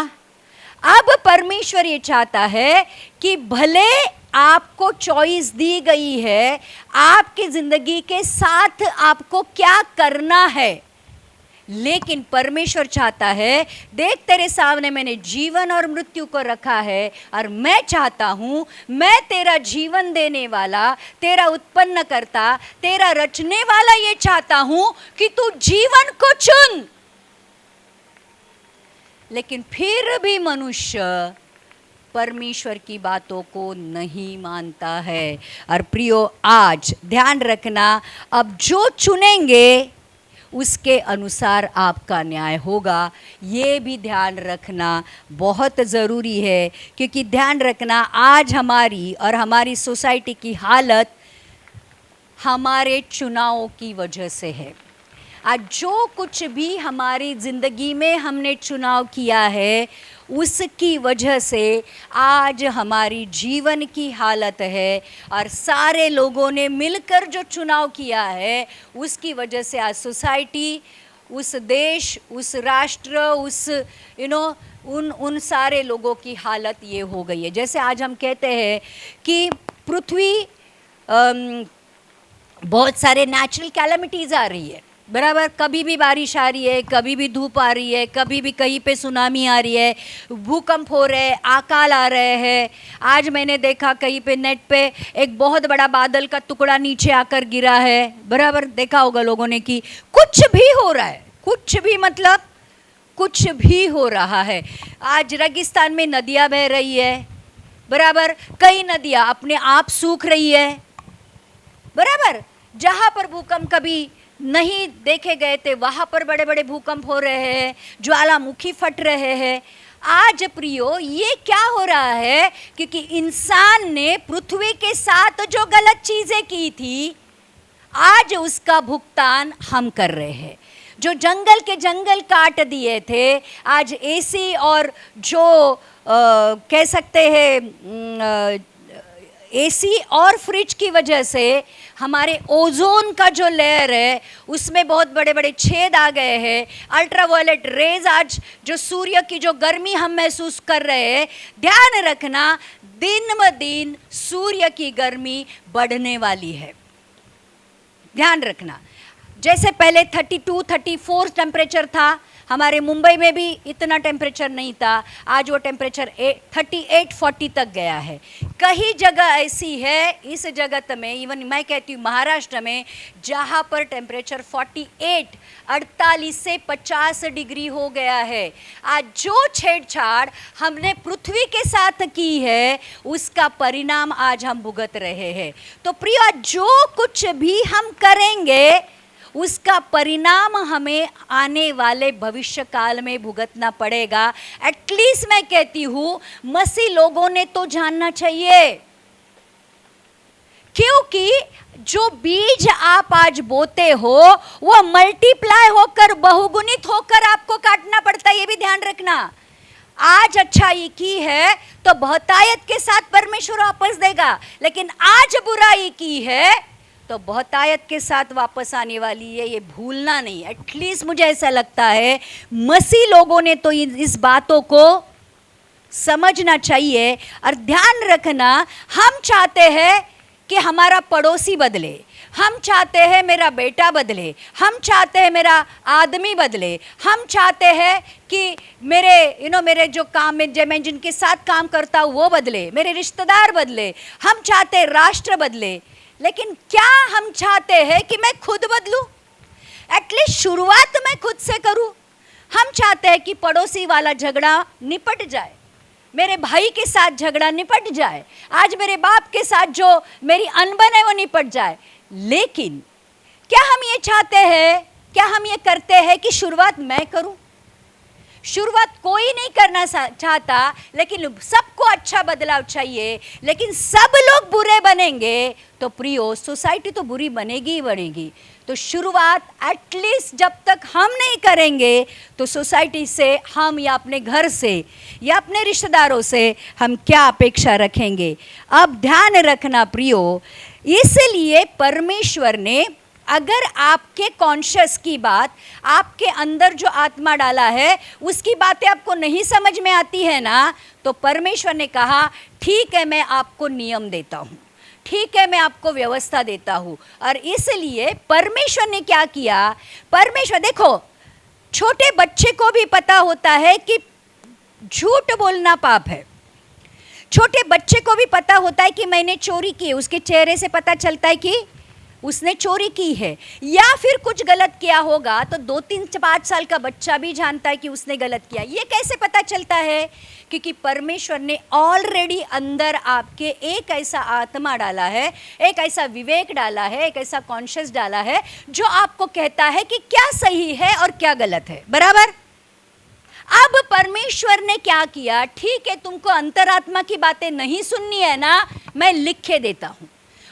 अब परमेश्वर ये चाहता है कि भले आपको चॉइस दी गई है, आपकी जिंदगी के साथ आपको क्या करना है, लेकिन परमेश्वर चाहता है, देख तेरे सामने मैंने जीवन और मृत्यु को रखा है, और मैं चाहता हूं, मैं तेरा जीवन देने वाला, तेरा उत्पन्न करता, तेरा रचने वाला, ये चाहता हूं कि तू जीवन को चुन। लेकिन फिर भी मनुष्य परमेश्वर की बातों को नहीं मानता है। और प्रियो, आज ध्यान रखना, अब जो चुनेंगे उसके अनुसार आपका न्याय होगा। ये भी ध्यान रखना बहुत ज़रूरी है, क्योंकि ध्यान रखना, आज हमारी और हमारी सोसाइटी की हालत हमारे चुनावों की वजह से है। आज जो कुछ भी हमारी ज़िंदगी में हमने चुनाव किया है उसकी वजह से आज हमारी जीवन की हालत है, और सारे लोगों ने मिलकर जो चुनाव किया है उसकी वजह से आज सोसाइटी, उस देश, उस राष्ट्र, उस उन सारे लोगों की हालत ये हो गई है। जैसे आज हम कहते हैं कि पृथ्वी बहुत सारे नेचुरल कैलेमिटीज़ आ रही है, बराबर, कभी भी बारिश आ रही है, कभी भी धूप आ रही है, कभी भी कहीं पे सुनामी आ रही है, भूकंप हो रहे हैं, अकाल आ रहे हैं। आज मैंने देखा कहीं पे नेट पे एक बहुत बड़ा बादल का टुकड़ा नीचे आकर गिरा है, बराबर, देखा होगा लोगों ने कि कुछ भी हो रहा है, कुछ भी मतलब कुछ भी हो रहा है। आज रेगिस्तान में नदियाँ बह रही है, बराबर, कई नदियाँ अपने आप सूख रही है, बराबर, जहाँ पर भूकंप कभी नहीं देखे गए थे वहाँ पर बड़े बड़े भूकंप हो रहे हैं, ज्वालामुखी फट रहे हैं। आज प्रियो ये क्या हो रहा है? क्योंकि इंसान ने पृथ्वी के साथ जो गलत चीज़ें की थी आज उसका भुगतान हम कर रहे हैं। जो जंगल के जंगल काट दिए थे, आज एसी और जो कह सकते हैं एसी और फ्रिज की वजह से हमारे ओजोन का जो लेयर है उसमें बहुत बड़े बड़े छेद आ गए हैं। अल्ट्रावायलेट रेज, आज जो सूर्य की जो गर्मी हम महसूस कर रहे हैं, ध्यान रखना दिन ब दिन सूर्य की गर्मी बढ़ने वाली है, ध्यान रखना। जैसे पहले 32, 34 टेम्परेचर था, हमारे मुंबई में भी इतना टेम्परेचर नहीं था, आज वो टेम्परेचर 38, 40 तक गया है। कई जगह ऐसी है इस जगत में, इवन मैं कहती हूँ महाराष्ट्र में, जहाँ पर टेम्परेचर 48 से 50 डिग्री हो गया है। आज जो छेड़छाड़ हमने पृथ्वी के साथ की है उसका परिणाम आज हम भुगत रहे हैं। तो प्रिय, जो कुछ भी हम करेंगे उसका परिणाम हमें आने वाले भविष्य काल में भुगतना पड़ेगा। एटलीस्ट मैं कहती हूँ मसीह लोगों ने तो जानना चाहिए, क्योंकि जो बीज आप आज बोते हो वो मल्टीप्लाई होकर, बहुगुणित होकर आपको काटना पड़ता है, ये भी ध्यान रखना। आज अच्छाई की है तो बहुतायत के साथ परमेश्वर वापस देगा, लेकिन आज बुराई की है तो बहुतायत के साथ वापस आने वाली है, ये भूलना नहीं। एटलीस्ट मुझे ऐसा लगता है मसीह लोगों ने तो इस बातों को समझना चाहिए। और ध्यान रखना, हम चाहते हैं कि हमारा पड़ोसी बदले, हम चाहते हैं मेरा बेटा बदले, हम चाहते हैं मेरा आदमी बदले, हम चाहते हैं कि मेरे जो काम में मैं जिनके साथ काम करता हूँ वो बदले, मेरे रिश्तेदार बदले, हम चाहते हैं राष्ट्र बदले। लेकिन क्या हम चाहते हैं कि मैं खुद बदलूं? एटलीस्ट शुरुआत मैं खुद से करूं। हम चाहते हैं कि पड़ोसी वाला झगड़ा निपट जाए, मेरे भाई के साथ झगड़ा निपट जाए, आज मेरे बाप के साथ जो मेरी अनबन है वो निपट जाए। लेकिन क्या हम ये चाहते हैं, क्या हम ये करते हैं कि शुरुआत मैं करूं? शुरुआत कोई नहीं करना चाहता, लेकिन सबको अच्छा बदलाव चाहिए। लेकिन सब लोग बुरे बनेंगे तो प्रियो सोसाइटी तो बुरी बनेगी ही बनेगी। तो शुरुआत एटलीस्ट जब तक हम नहीं करेंगे तो सोसाइटी से हम या अपने घर से या अपने रिश्तेदारों से हम क्या अपेक्षा रखेंगे? अब ध्यान रखना प्रियो, इसलिए परमेश्वर ने अगर आपके कॉन्शियस की बात, आपके अंदर जो आत्मा डाला है उसकी बातें आपको नहीं समझ में आती है ना, तो परमेश्वर ने कहा ठीक है मैं आपको नियम देता हूँ, ठीक है मैं आपको व्यवस्था देता हूँ। और इसलिए परमेश्वर ने क्या किया, परमेश्वर देखो, छोटे बच्चे को भी पता होता है कि झूठ बोलना पाप है। छोटे बच्चे को भी पता होता है कि मैंने चोरी की, उसके चेहरे से पता चलता है कि उसने चोरी की है, या फिर कुछ गलत किया होगा तो 2, 3, 5 साल का बच्चा भी जानता है कि उसने गलत किया। ये कैसे पता चलता है? क्योंकि परमेश्वर ने ऑलरेडी अंदर आपके एक ऐसा आत्मा डाला है, एक ऐसा विवेक डाला है, एक ऐसा कॉन्शियस डाला है जो आपको कहता है कि क्या सही है और क्या गलत है, बराबर। अब परमेश्वर ने क्या किया, ठीक है तुमको अंतरात्मा की बातें नहीं सुननी है ना, मैं लिख के देता हूँ।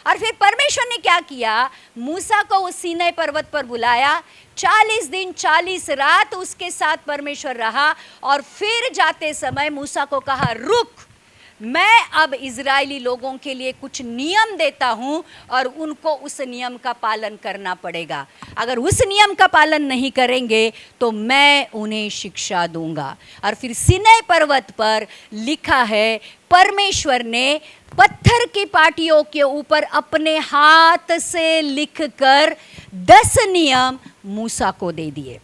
और फिर परमेश्वर ने क्या किया, मूसा को उस सीनै पर्वत पर बुलाया, 40 दिन 40 रात उसके साथ परमेश्वर रहा, और फिर जाते समय मूसा को कहा, रुक, मैं अब इजरायली लोगों के लिए कुछ नियम देता हूं और उनको उस नियम का पालन करना पड़ेगा। अगर उस नियम का पालन नहीं करेंगे तो मैं उन्हें शिक्षा दूंगा। और फिर सीनै पर्वत पर लिखा है, परमेश्वर ने पत्थर की पाटियों के ऊपर अपने हाथ से लिखकर 10 नियम मूसा को दे दिए,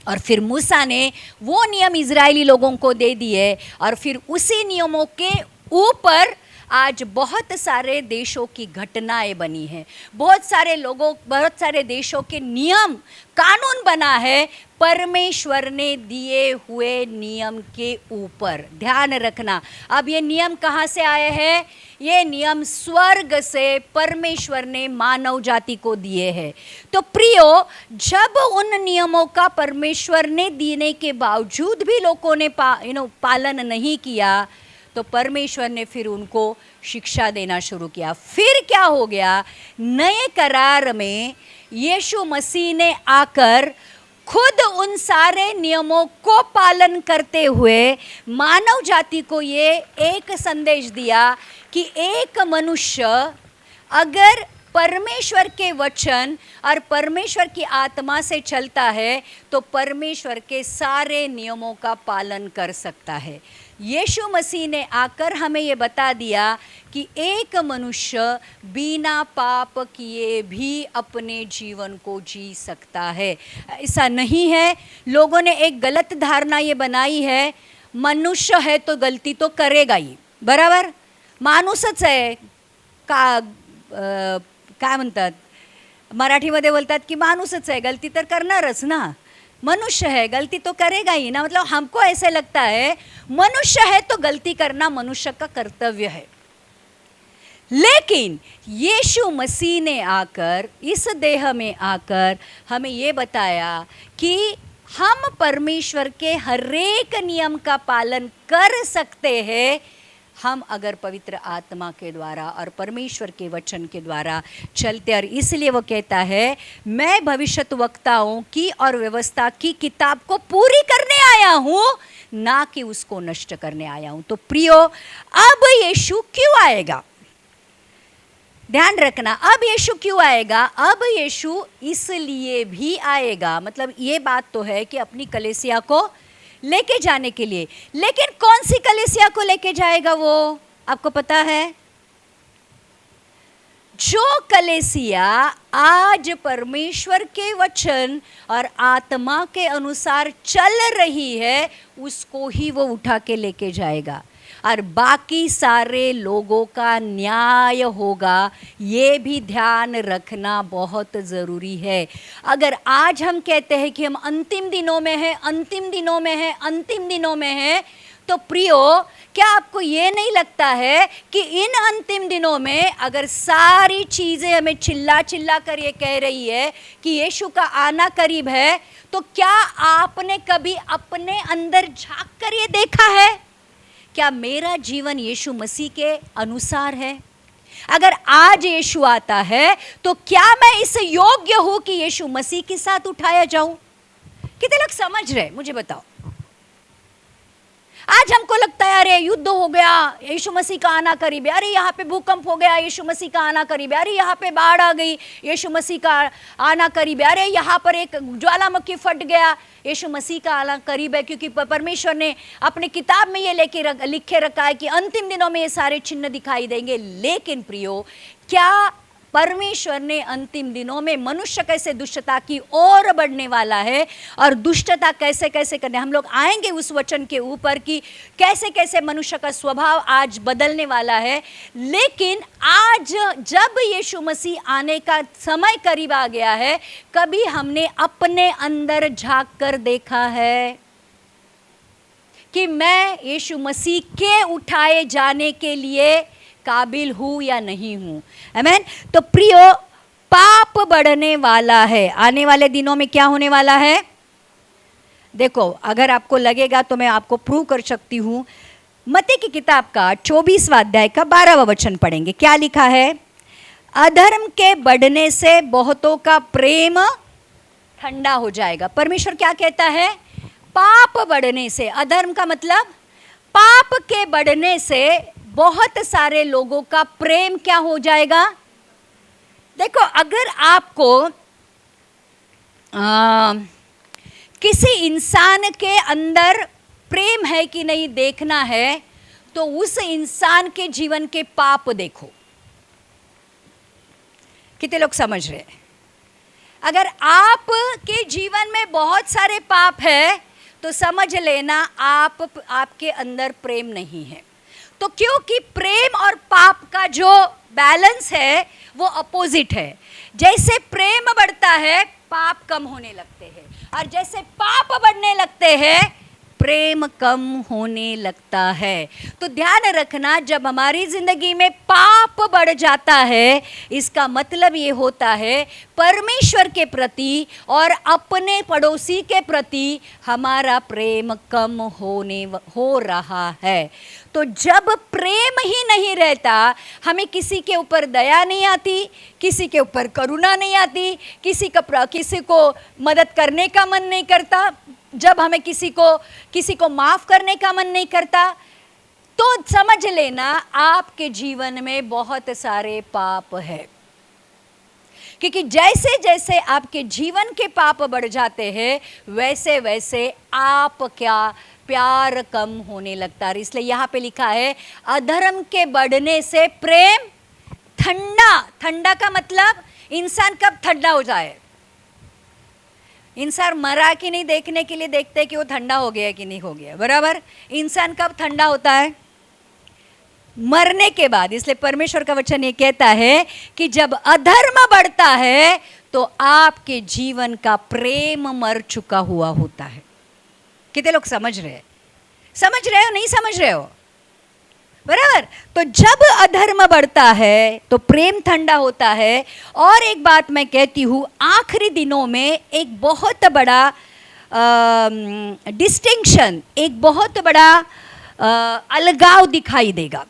और फिर मूसा ने वो नियम इजरायली लोगों को दे दिए, और फिर उसी नियमों के ऊपर आज बहुत सारे देशों की घटनाएं बनी हैं, बहुत सारे देशों के नियम कानून बना है परमेश्वर ने दिए हुए नियम के ऊपर। ध्यान रखना, अब ये नियम कहाँ से आए हैं? ये नियम स्वर्ग से परमेश्वर ने मानव जाति को दिए हैं। तो प्रियो, जब उन नियमों का परमेश्वर ने देने के बावजूद भी लोगों ने पालन नहीं किया, तो परमेश्वर ने फिर उनको शिक्षा देना शुरू किया। फिर क्या हो गया, नए करार में यीशु मसीह ने आकर खुद उन सारे नियमों को पालन करते हुए मानव जाति को ये एक संदेश दिया कि एक मनुष्य अगर परमेश्वर के वचन और परमेश्वर की आत्मा से चलता है तो परमेश्वर के सारे नियमों का पालन कर सकता है। यीशु मसीह ने आकर हमें ये बता दिया कि एक मनुष्य बिना पाप किए भी अपने जीवन को जी सकता है। ऐसा नहीं है, लोगों ने एक गलत धारणा ये बनाई है, मनुष्य है तो गलती तो करेगा ही, बराबर, माणूसच आहे काय म्हणतात, मराठीमध्ये बोलतात की माणूसच आहे, गलती तर करणारच ना, मनुष्य है गलती तो करेगा ही ना। मतलब हमको ऐसे लगता है मनुष्य है तो गलती करना मनुष्य का कर्तव्य है, लेकिन यीशु मसीह ने आकर इस देह में आकर हमें ये बताया कि हम परमेश्वर के हर एक नियम का पालन कर सकते हैं, हम अगर पवित्र आत्मा के द्वारा और परमेश्वर के वचन के द्वारा चलते। और इसलिए वो कहता है, मैं भविष्यद्वक्ताओं की और व्यवस्था की किताब को पूरी करने आया हूँ, ना कि उसको नष्ट करने आया हूँ। तो प्रियो, अब यीशु क्यों आएगा? ध्यान रखना, अब यीशु क्यों आएगा? अब यीशु इसलिए भी आएगा, मतलब ये बात तो है कि अपनी कलीसिया को लेके जाने के लिए, लेकिन कौन सी कलीसिया को लेके जाएगा वो आपको पता है? जो कलीसिया आज परमेश्वर के वचन और आत्मा के अनुसार चल रही है, उसको ही वो उठा के लेके जाएगा, और बाकी सारे लोगों का न्याय होगा। ये भी ध्यान रखना बहुत ज़रूरी है। अगर आज हम कहते हैं कि हम अंतिम दिनों में हैं, अंतिम दिनों में हैं, अंतिम दिनों में हैं, तो प्रियो, क्या आपको ये नहीं लगता है कि इन अंतिम दिनों में अगर सारी चीज़ें हमें चिल्ला चिल्ला कर ये कह रही है कि यीशु का आना करीब है, तो क्या आपने कभी अपने अंदर झांक कर ये देखा है? क्या मेरा जीवन यीशु मसीह के अनुसार है? अगर आज यीशु आता है तो क्या मैं इस योग्य हूं कि यीशु मसीह के साथ उठाया जाऊं? कितने लोग समझ रहे, मुझे बताओ। आज हमको लगता है अरे युद्ध हो गया, यीशु मसीह का आना करीब है, अरे यहाँ पे भूकंप हो गया, यीशु मसीह का आना करीब है, अरे यहाँ पे बाढ़ आ गई, यीशु मसीह का आना करीब है, अरे यहाँ पर एक ज्वालामुखी फट गया, यीशु मसीह का आना करीब है। क्योंकि परमेश्वर ने अपने किताब में ये लिखे रखा है कि अंतिम दिनों में ये सारे चिन्ह दिखाई देंगे। लेकिन प्रियो, क्या परमेश्वर ने अंतिम दिनों में मनुष्य कैसे दुष्टता की ओर बढ़ने वाला है और दुष्टता कैसे कैसे करने, हम लोग आएंगे उस वचन के ऊपर कि कैसे कैसे मनुष्य का स्वभाव आज बदलने वाला है। लेकिन आज जब यीशु मसीह आने का समय करीब आ गया है, कभी हमने अपने अंदर झांक कर देखा है कि मैं यीशु मसीह के उठाए जाने के लिए काबिल हूँ या नहीं हूँ? आमीन। तो प्रियो, पाप बढ़ने वाला है। आने वाले दिनों में क्या होने वाला है? देखो, अगर आपको लगेगा तो मैं आपको प्रूव कर सकती हूँ। मत्ती की किताब का 24वां अध्याय का 12वां वचन पढ़ेंगे। क्या लिखा है? अधर्म के बढ़ने से बहुतों का प्रेम ठंडा हो जाएगा। परमेश्वर क्या कहता है? पाप बढ़ने से, अधर्म का मतलब पाप के बढ़ने से बहुत सारे लोगों का प्रेम क्या हो जाएगा? देखो, अगर आपको किसी इंसान के अंदर प्रेम है कि नहीं देखना है, तो उस इंसान के जीवन के पाप देखो। कितने लोग समझ रहे हैं? अगर आप के जीवन में बहुत सारे पाप है तो समझ लेना आपके अंदर प्रेम नहीं है। तो क्योंकि प्रेम और पाप का जो बैलेंस है वो अपोजिट है। जैसे प्रेम बढ़ता है पाप कम होने लगते हैं, और जैसे पाप बढ़ने लगते हैं प्रेम कम होने लगता है। तो ध्यान रखना, जब हमारी जिंदगी में पाप बढ़ जाता है, इसका मतलब ये होता है परमेश्वर के प्रति और अपने पड़ोसी के प्रति हमारा प्रेम कम हो रहा है। तो जब प्रेम ही नहीं रहता, हमें किसी के ऊपर दया नहीं आती, किसी के ऊपर करुणा नहीं आती, किसी को मदद करने का मन नहीं करता, जब हमें किसी को माफ करने का मन नहीं करता, तो समझ लेना आपके जीवन में बहुत सारे पाप है। क्योंकि जैसे जैसे आपके जीवन के पाप बढ़ जाते हैं, वैसे वैसे आप क्या प्यार कम होने लगता है। इसलिए यहाँ पे लिखा है अधर्म के बढ़ने से प्रेम ठंडा का मतलब इंसान कब ठंडा हो जाए? इंसान मरा कि नहीं देखने के लिए देखते हैं कि वो ठंडा हो गया कि नहीं हो गया, बराबर। इंसान कब ठंडा होता है? मरने के बाद। इसलिए परमेश्वर का वचन ये कहता है कि जब अधर्म बढ़ता है तो आपके जीवन का प्रेम मर चुका हुआ होता है। कितने लोग समझ रहे हो नहीं समझ रहे हो? बराबर। तो जब अधर्म बढ़ता है तो प्रेम ठंडा होता है। और एक बात मैं कहती हूँ, आखिरी दिनों में एक बहुत बड़ा डिस्टिंक्शन, एक बहुत बड़ा अलगाव दिखाई देगा।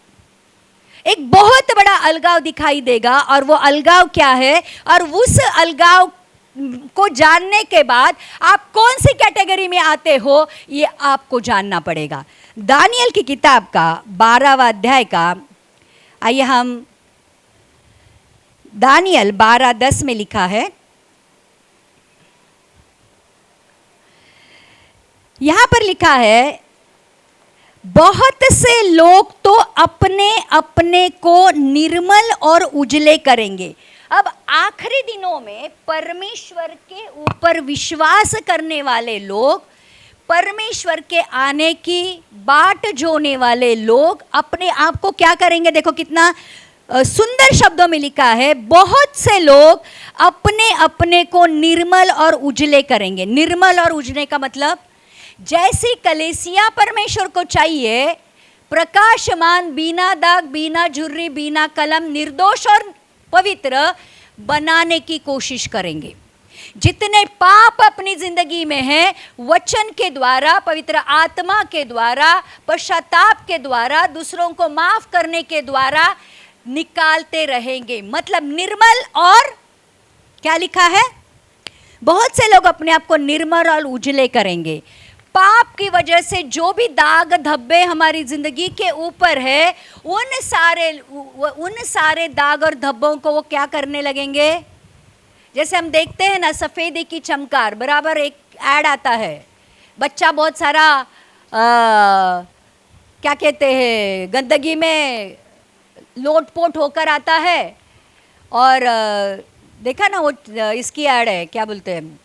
एक बहुत बड़ा अलगाव दिखाई देगा। और वो अलगाव क्या है? और उस अलगाव को जानने के बाद आप कौन सी कैटेगरी में आते हो ये आपको जानना पड़ेगा। दानियल की किताब का 12वां अध्याय का, आइए हम दानियल 12:10 में लिखा है, यहां पर लिखा है, बहुत से लोग तो अपने अपने को निर्मल और उजले करेंगे। अब आखिरी दिनों में परमेश्वर के ऊपर विश्वास करने वाले लोग, परमेश्वर के आने की बाट जोने वाले लोग अपने आप को क्या करेंगे? देखो कितना सुंदर शब्दों में लिखा है, बहुत से लोग अपने अपने को निर्मल और उजले करेंगे। निर्मल और उजले का मतलब, जैसी कलीसिया परमेश्वर को चाहिए, प्रकाशमान, बिना दाग, बिना झुर्री, बिना कलम, निर्दोष और पवित्र बनाने की कोशिश करेंगे। जितने पाप अपनी जिंदगी में हैं, वचन के द्वारा, पवित्र आत्मा के द्वारा, पश्चाताप के द्वारा, दूसरों को माफ करने के द्वारा निकालते रहेंगे। मतलब निर्मल और क्या लिखा है? बहुत से लोग अपने आप को निर्मल और उजले करेंगे। पाप की वजह से जो भी दाग धब्बे हमारी जिंदगी के ऊपर है, उन सारे दाग और धब्बों को वो क्या करने लगेंगे? जैसे हम देखते हैं ना, सफ़ेदी की चमकार, बराबर एक ऐड आता है, बच्चा बहुत सारा क्या कहते हैं, गंदगी में लोटपोट होकर आता है, और देखा ना वो इसकी ऐड है, क्या बोलते हैं,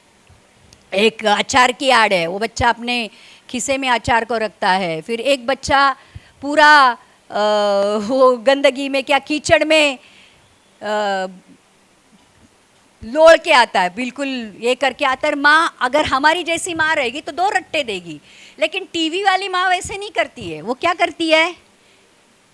एक अचार की ऐड है, वो बच्चा अपने खिसे में अचार को रखता है, फिर एक बच्चा पूरा वो गंदगी में, क्या कीचड़ में लोड़ के आता है, बिल्कुल ये करके आता है। माँ, अगर हमारी जैसी माँ रहेगी तो 2 रट्टे देगी, लेकिन टीवी वाली माँ वैसे नहीं करती है। वो क्या करती है?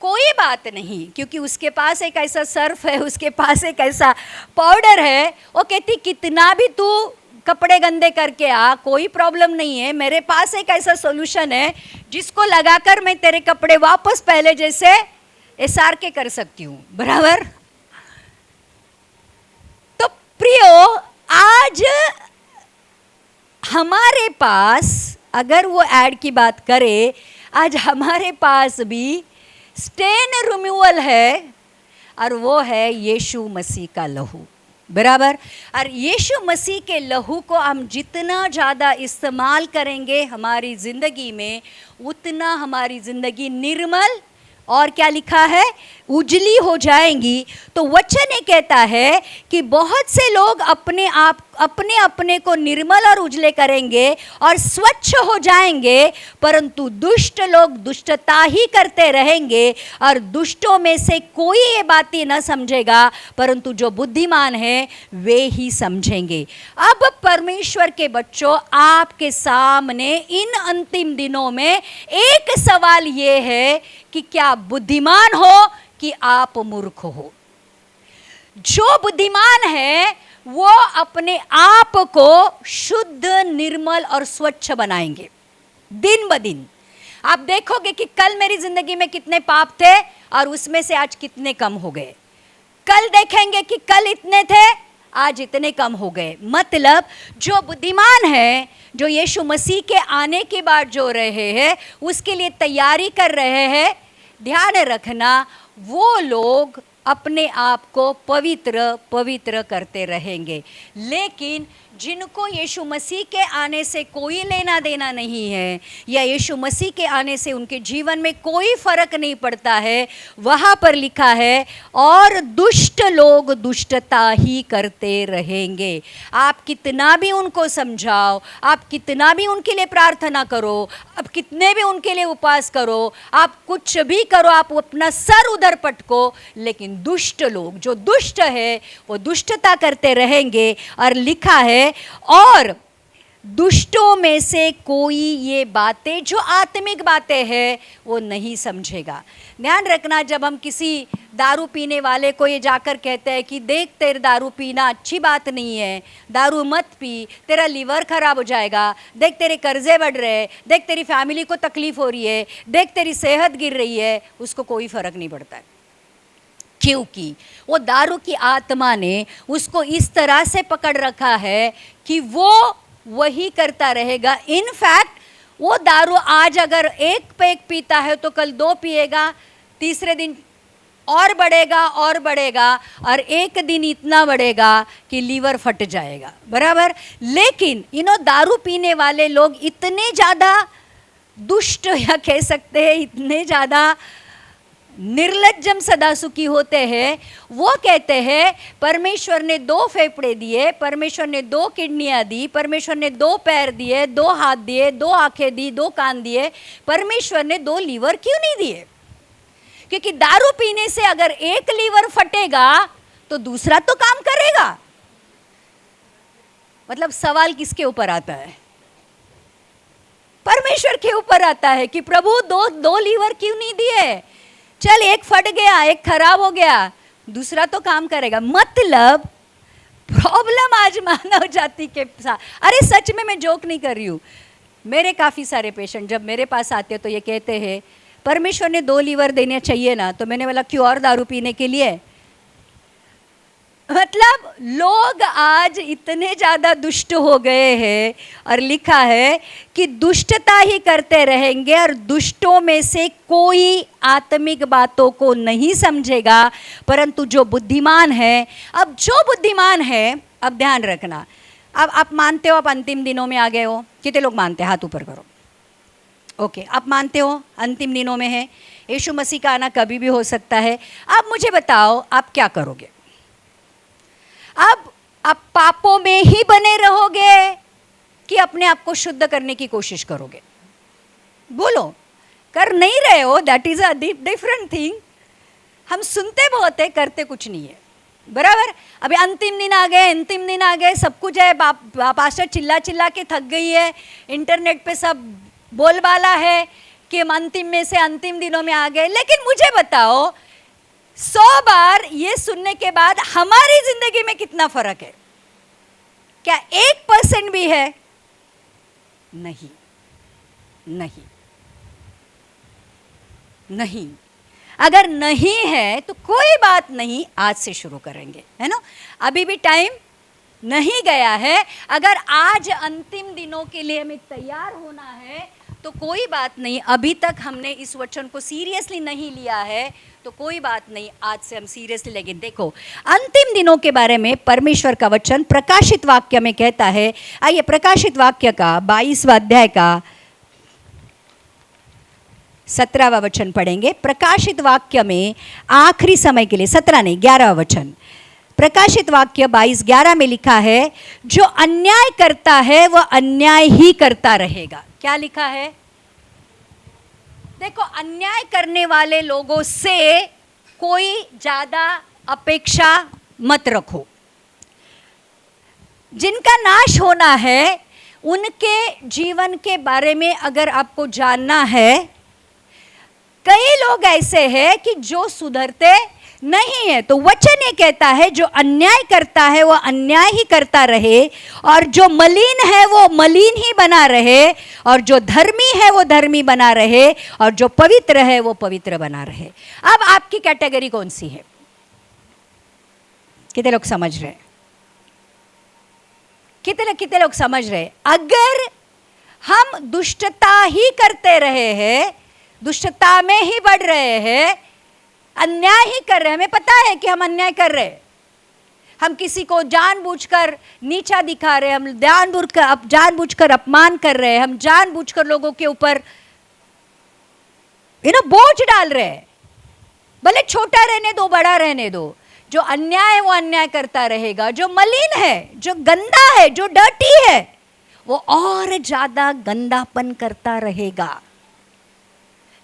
कोई बात नहीं, क्योंकि उसके पास एक ऐसा सर्फ है, उसके पास एक ऐसा पाउडर है, वो कहती कितना भी तू कपड़े गंदे करके आ, कोई प्रॉब्लम नहीं है, मेरे पास एक ऐसा सॉल्यूशन है जिसको लगाकर मैं तेरे कपड़े वापस पहले जैसे एसार के कर सकती हूँ, बराबर। प्रियो, आज हमारे पास, अगर वो ऐड की बात करें, आज हमारे पास भी स्टेन रिमूवल है, और वो है यीशु मसीह का लहू, बराबर। और यीशु मसीह के लहू को हम जितना ज़्यादा इस्तेमाल करेंगे हमारी ज़िंदगी में, उतना हमारी ज़िंदगी निर्मल और क्या लिखा है, उजली हो जाएंगी। तो वचन ये कहता है कि बहुत से लोग अपने अपने को निर्मल और उजले करेंगे और स्वच्छ हो जाएंगे, परंतु दुष्ट लोग दुष्टता ही करते रहेंगे, और दुष्टों में से कोई ये बातें न समझेगा, परंतु जो बुद्धिमान है वे ही समझेंगे। अब परमेश्वर के बच्चों, आपके सामने इन अंतिम दिनों में एक सवाल ये है कि क्या बुद्धिमान हो कि आप मूर्ख हो। जो बुद्धिमान है वो अपने आप को शुद्ध, निर्मल और स्वच्छ बनाएंगे दिन ब दिन। आप देखोगे कि कल मेरी जिंदगी में कितने पाप थे और उसमें से आज कितने कम हो गए। कल देखेंगे कि कल इतने थे, आज इतने कम हो गए। मतलब जो बुद्धिमान है, जो यीशु मसीह के आने के बाद जो रहे हैं, उसके लिए तैयारी कर रहे हैं, ध्यान रखना वो लोग अपने आप को पवित्र पवित्र करते रहेंगे। लेकिन जिनको यीशु मसीह के आने से कोई लेना देना नहीं है, या यीशु मसीह के आने से उनके जीवन में कोई फर्क नहीं पड़ता है, वहाँ पर लिखा है और दुष्ट लोग दुष्टता ही करते रहेंगे। आप कितना भी उनको समझाओ, आप कितना भी उनके लिए प्रार्थना करो, आप कितने भी उनके लिए उपवास करो, आप कुछ भी करो, आप अपना सर उधर पटको, लेकिन दुष्ट लोग, जो दुष्ट है वो दुष्टता करते रहेंगे। और लिखा है और दुष्टों में से कोई ये बातें, जो आत्मिक बातें हैं, वो नहीं समझेगा। ध्यान रखना, जब हम किसी दारू पीने वाले को ये जाकर कहते हैं कि देख तेरे दारू पीना अच्छी बात नहीं है, दारू मत पी, तेरा लीवर खराब हो जाएगा, देख तेरे कर्जे बढ़ रहे हैं, देख तेरी फैमिली को तकलीफ हो रही है, देख तेरी सेहत गिर रही है, उसको कोई फर्क नहीं पड़ता है। क्योंकि वो दारू की आत्मा ने उसको इस तरह से पकड़ रखा है कि वो वही करता रहेगा। इनफैक्ट वो दारू आज अगर एक पैक पीता है तो कल 2 पिएगा, तीसरे दिन और बढ़ेगा और बढ़ेगा, और एक दिन इतना बढ़ेगा कि लीवर फट जाएगा, बराबर। लेकिन दारू पीने वाले लोग इतने ज़्यादा दुष्ट, या कह सकते हैं इतने ज़्यादा निर्लज्जम सदासुखी होते हैं। वो कहते हैं परमेश्वर ने 2 फेफड़े दिए, परमेश्वर ने 2 किडनियाँ दी, परमेश्वर ने 2 पैर दिए, 2 हाथ दिए, 2 आंखें दी, 2 कान दिए, परमेश्वर ने 2 लीवर क्यों नहीं दिए? क्योंकि दारू पीने से अगर एक लीवर फटेगा तो दूसरा तो काम करेगा। मतलब सवाल किसके ऊपर आता है? परमेश्वर के ऊपर आता है कि प्रभु 2 लीवर क्यों नहीं दिए? चल एक फट गया, एक खराब हो गया, दूसरा तो काम करेगा। मतलब प्रॉब्लम आज मानव जाति के साथ, अरे सच में मैं जोक नहीं कर रही हूँ। मेरे काफ़ी सारे पेशेंट जब मेरे पास आते हैं तो ये कहते हैं परमेश्वर ने 2 लीवर देने चाहिए ना, तो मैंने बोला क्यों, और दारू पीने के लिए? मतलब लोग आज इतने ज़्यादा दुष्ट हो गए हैं, और लिखा है कि दुष्टता ही करते रहेंगे, और दुष्टों में से कोई आत्मिक बातों को नहीं समझेगा, परंतु जो बुद्धिमान है। अब जो बुद्धिमान है, अब ध्यान रखना, अब आप मानते हो आप अंतिम दिनों में आ गए हो? कितने लोग मानते हैं? हाथ ऊपर करो। ओके, आप मानते हो अंतिम दिनों में है, यीशु मसीह का आना कभी भी हो सकता है। अब मुझे बताओ आप क्या करोगे? अब आप पापों में ही बने रहोगे कि अपने आप को शुद्ध करने की कोशिश करोगे? बोलो, कर नहीं रहे हो, that is a different thing. हम सुनते बहुत है, करते कुछ नहीं है, बराबर। अभी अंतिम दिन आ गए, अंतिम दिन आ गए, सब कुछ है, पास्टर चिल्ला चिल्ला के थक गई है, इंटरनेट पे सब बोलबाला है कि हम अंतिम में से अंतिम दिनों में आ गए। लेकिन मुझे बताओ, 100 बार ये सुनने के बाद हमारी जिंदगी में कितना फर्क है? क्या 1% भी है? नहीं, नहीं, नहीं। अगर नहीं है तो कोई बात नहीं, आज से शुरू करेंगे, है ना? अभी भी टाइम नहीं गया है। अगर आज अंतिम दिनों के लिए हमें तैयार होना है तो कोई बात नहीं, अभी तक हमने इस वचन को सीरियसली नहीं लिया है तो कोई बात नहीं, आज से हम सीरियसली लेंगे। देखो अंतिम दिनों के बारे में परमेश्वर का वचन प्रकाशित वाक्य में कहता है। आइए प्रकाशित वाक्य का 22वां अध्याय का 17वां वचन पढ़ेंगे। प्रकाशित वाक्य में आखिरी समय के लिए, 17 नहीं 11वां वचन, प्रकाशित वाक्य 22:11 में लिखा है, जो अन्याय करता है वह अन्याय ही करता रहेगा। क्या लिखा है? देखो अन्याय करने वाले लोगों से कोई ज्यादा अपेक्षा मत रखो। जिनका नाश होना है उनके जीवन के बारे में अगर आपको जानना है, कई लोग ऐसे हैं कि जो सुधरते नहीं है। तो वचन ये कहता है जो अन्याय करता है वो अन्याय ही करता रहे, और जो मलिन है वो मलिन ही बना रहे, और जो धर्मी है वो धर्मी बना रहे, और जो पवित्र है वो पवित्र बना रहे। अब आपकी कैटेगरी कौन सी है? कितने लोग समझ रहे? कितने लोग समझ रहे? अगर हम दुष्टता ही करते रहे हैं, दुष्टता में ही बढ़ रहे हैं, अन्याय ही कर रहे हैं, हमें पता है कि हम अन्याय कर रहे हैं, हम किसी को जानबूझकर नीचा दिखा रहे हैं, हम जानबूझकर अपमान कर रहे हैं, हम जानबूझकर लोगों के ऊपर बोझ डाल रहे हैं, भले छोटा रहने दो बड़ा रहने दो। जो अन्याय है वो अन्याय करता रहेगा, जो मलिन है, जो गंदा है, जो डर्टी है, वो और ज्यादा गंदापन करता रहेगा।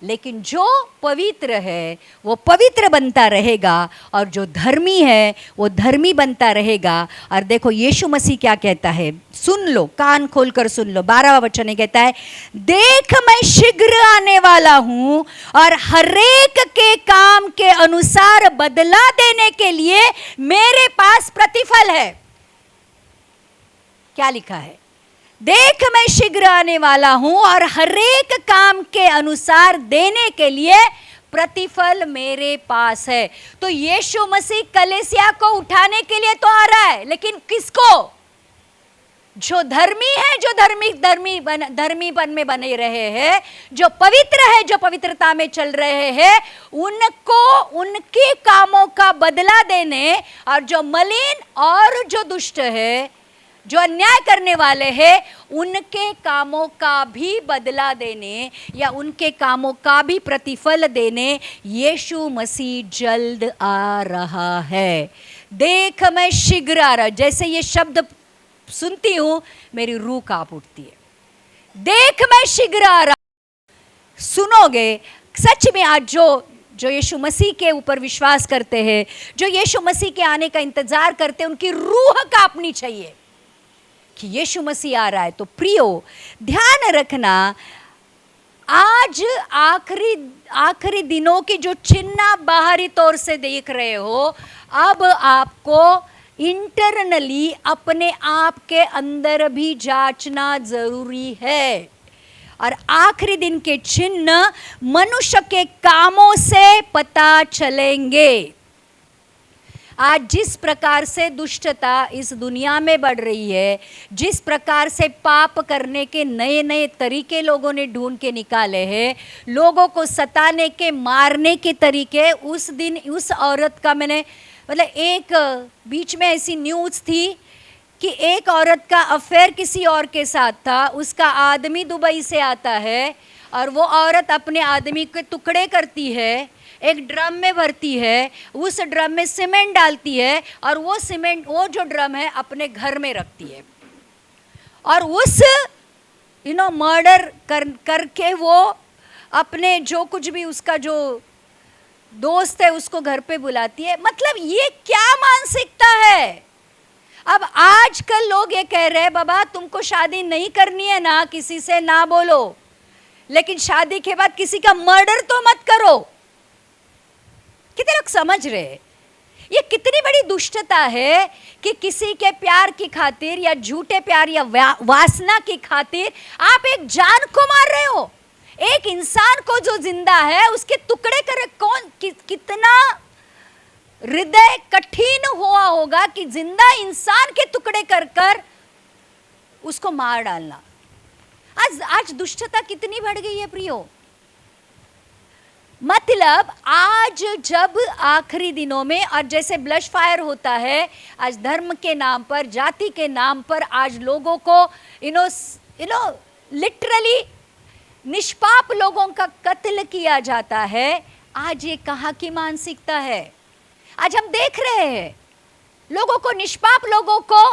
लेकिन जो पवित्र है वो पवित्र बनता रहेगा, और जो धर्मी है वो धर्मी बनता रहेगा। और देखो यीशु मसीह क्या कहता है, सुन लो, कान खोलकर सुन लो। 12वां वचन कहता है, देख मैं शीघ्र आने वाला हूं और हरेक के काम के अनुसार बदला देने के लिए मेरे पास प्रतिफल है। क्या लिखा है? देख मैं शीघ्र आने वाला हूं और हरेक काम के अनुसार देने के लिए प्रतिफल मेरे पास है। तो यीशु मसीह कलीसिया को उठाने के लिए तो आ रहा है, लेकिन किसको? जो धर्मी है, जो धर्मीपन में बने रहे हैं, जो पवित्र है, जो पवित्रता में चल रहे हैं, उनको उनके कामों का बदला देने, और जो मलिन और जो दुष्ट है, जो अन्याय करने वाले हैं, उनके कामों का भी बदला देने या उनके कामों का भी प्रतिफल देने यीशु मसीह जल्द आ रहा है। देख मैं शीघ्र आ रहा। जैसे ये शब्द सुनती हूं मेरी रूह कांप उठती है। देख मैं शीघ्र आ रहा। सुनोगे सच में? आज जो यीशु मसीह के ऊपर विश्वास करते हैं, जो यीशु मसीह के आने का इंतजार करते हैं, उनकी रूह कांपनी चाहिए कि यीशु मसीह आ रहा है। तो प्रियो ध्यान रखना, आज आखिरी दिनों की जो चिन्ह बाहरी तौर से देख रहे हो, अब आपको इंटरनली अपने आप के अंदर भी जांचना जरूरी है। और आखिरी दिन के चिन्ह मनुष्य के कामों से पता चलेंगे। आज जिस प्रकार से दुष्टता इस दुनिया में बढ़ रही है, जिस प्रकार से पाप करने के नए नए तरीके लोगों ने ढूंढ के निकाले हैं, लोगों को सताने के, मारने के तरीके, उस दिन उस औरत का मैंने एक बीच में ऐसी न्यूज़ थी कि एक औरत का अफेयर किसी और के साथ था। उसका आदमी दुबई से आता है और वो औरत अपने आदमी के टुकड़े करती है, एक ड्रम में भरती है, उस ड्रम में सीमेंट डालती है, और वो जो ड्रम है अपने घर में रखती है, और उस मर्डर करके वो अपने जो कुछ भी उसका जो दोस्त है उसको घर पे बुलाती है। मतलब ये क्या मानसिकता है? अब आजकल लोग ये कह रहे हैं, बाबा तुमको शादी नहीं करनी है ना, किसी से ना बोलो, लेकिन शादी के बाद किसी का मर्डर तो मत करो। कितने लोग समझ रहे हैं? ये कितनी बड़ी दुष्टता है कि किसी के प्यार की खातिर या झूठे प्यार या वासना की खातिर आप एक जान को मार रहे हो। एक इंसान को जो जिंदा है उसके टुकड़े करे, कितना हृदय कठिन हुआ होगा कि जिंदा इंसान के टुकड़े कर कर उसको मार डालना। आज आज दुष्टता कितनी बढ़ गई है प्रियो। मतलब आज जब आखिरी दिनों में, और जैसे ब्लश फायर होता है, आज धर्म के नाम पर, जाति के नाम पर आज लोगों को लिटरली निष्पाप लोगों का कत्ल किया जाता है। आज ये कहाँ की मानसिकता है। आज हम देख रहे हैं लोगों को, निष्पाप लोगों को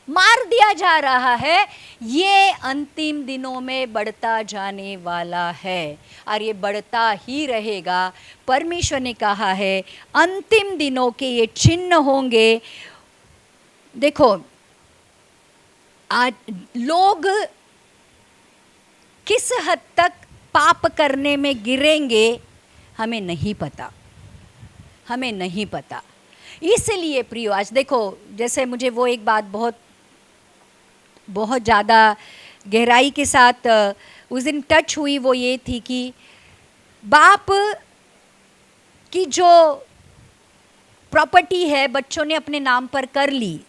मार दिया जा रहा है। ये अंतिम दिनों में बढ़ता जाने वाला है और ये बढ़ता ही रहेगा। परमेश्वर ने कहा है अंतिम दिनों के ये चिन्ह होंगे। देखो आज लोग किस हद तक पाप करने में गिरेंगे हमें नहीं पता, हमें नहीं पता। इसलिए प्रियो आज देखो, जैसे मुझे वो एक बात बहुत ज़्यादा गहराई के साथ उस दिन टच हुई, वो ये थी कि बाप की जो प्रॉपर्टी है बच्चों ने अपने नाम पर कर ली,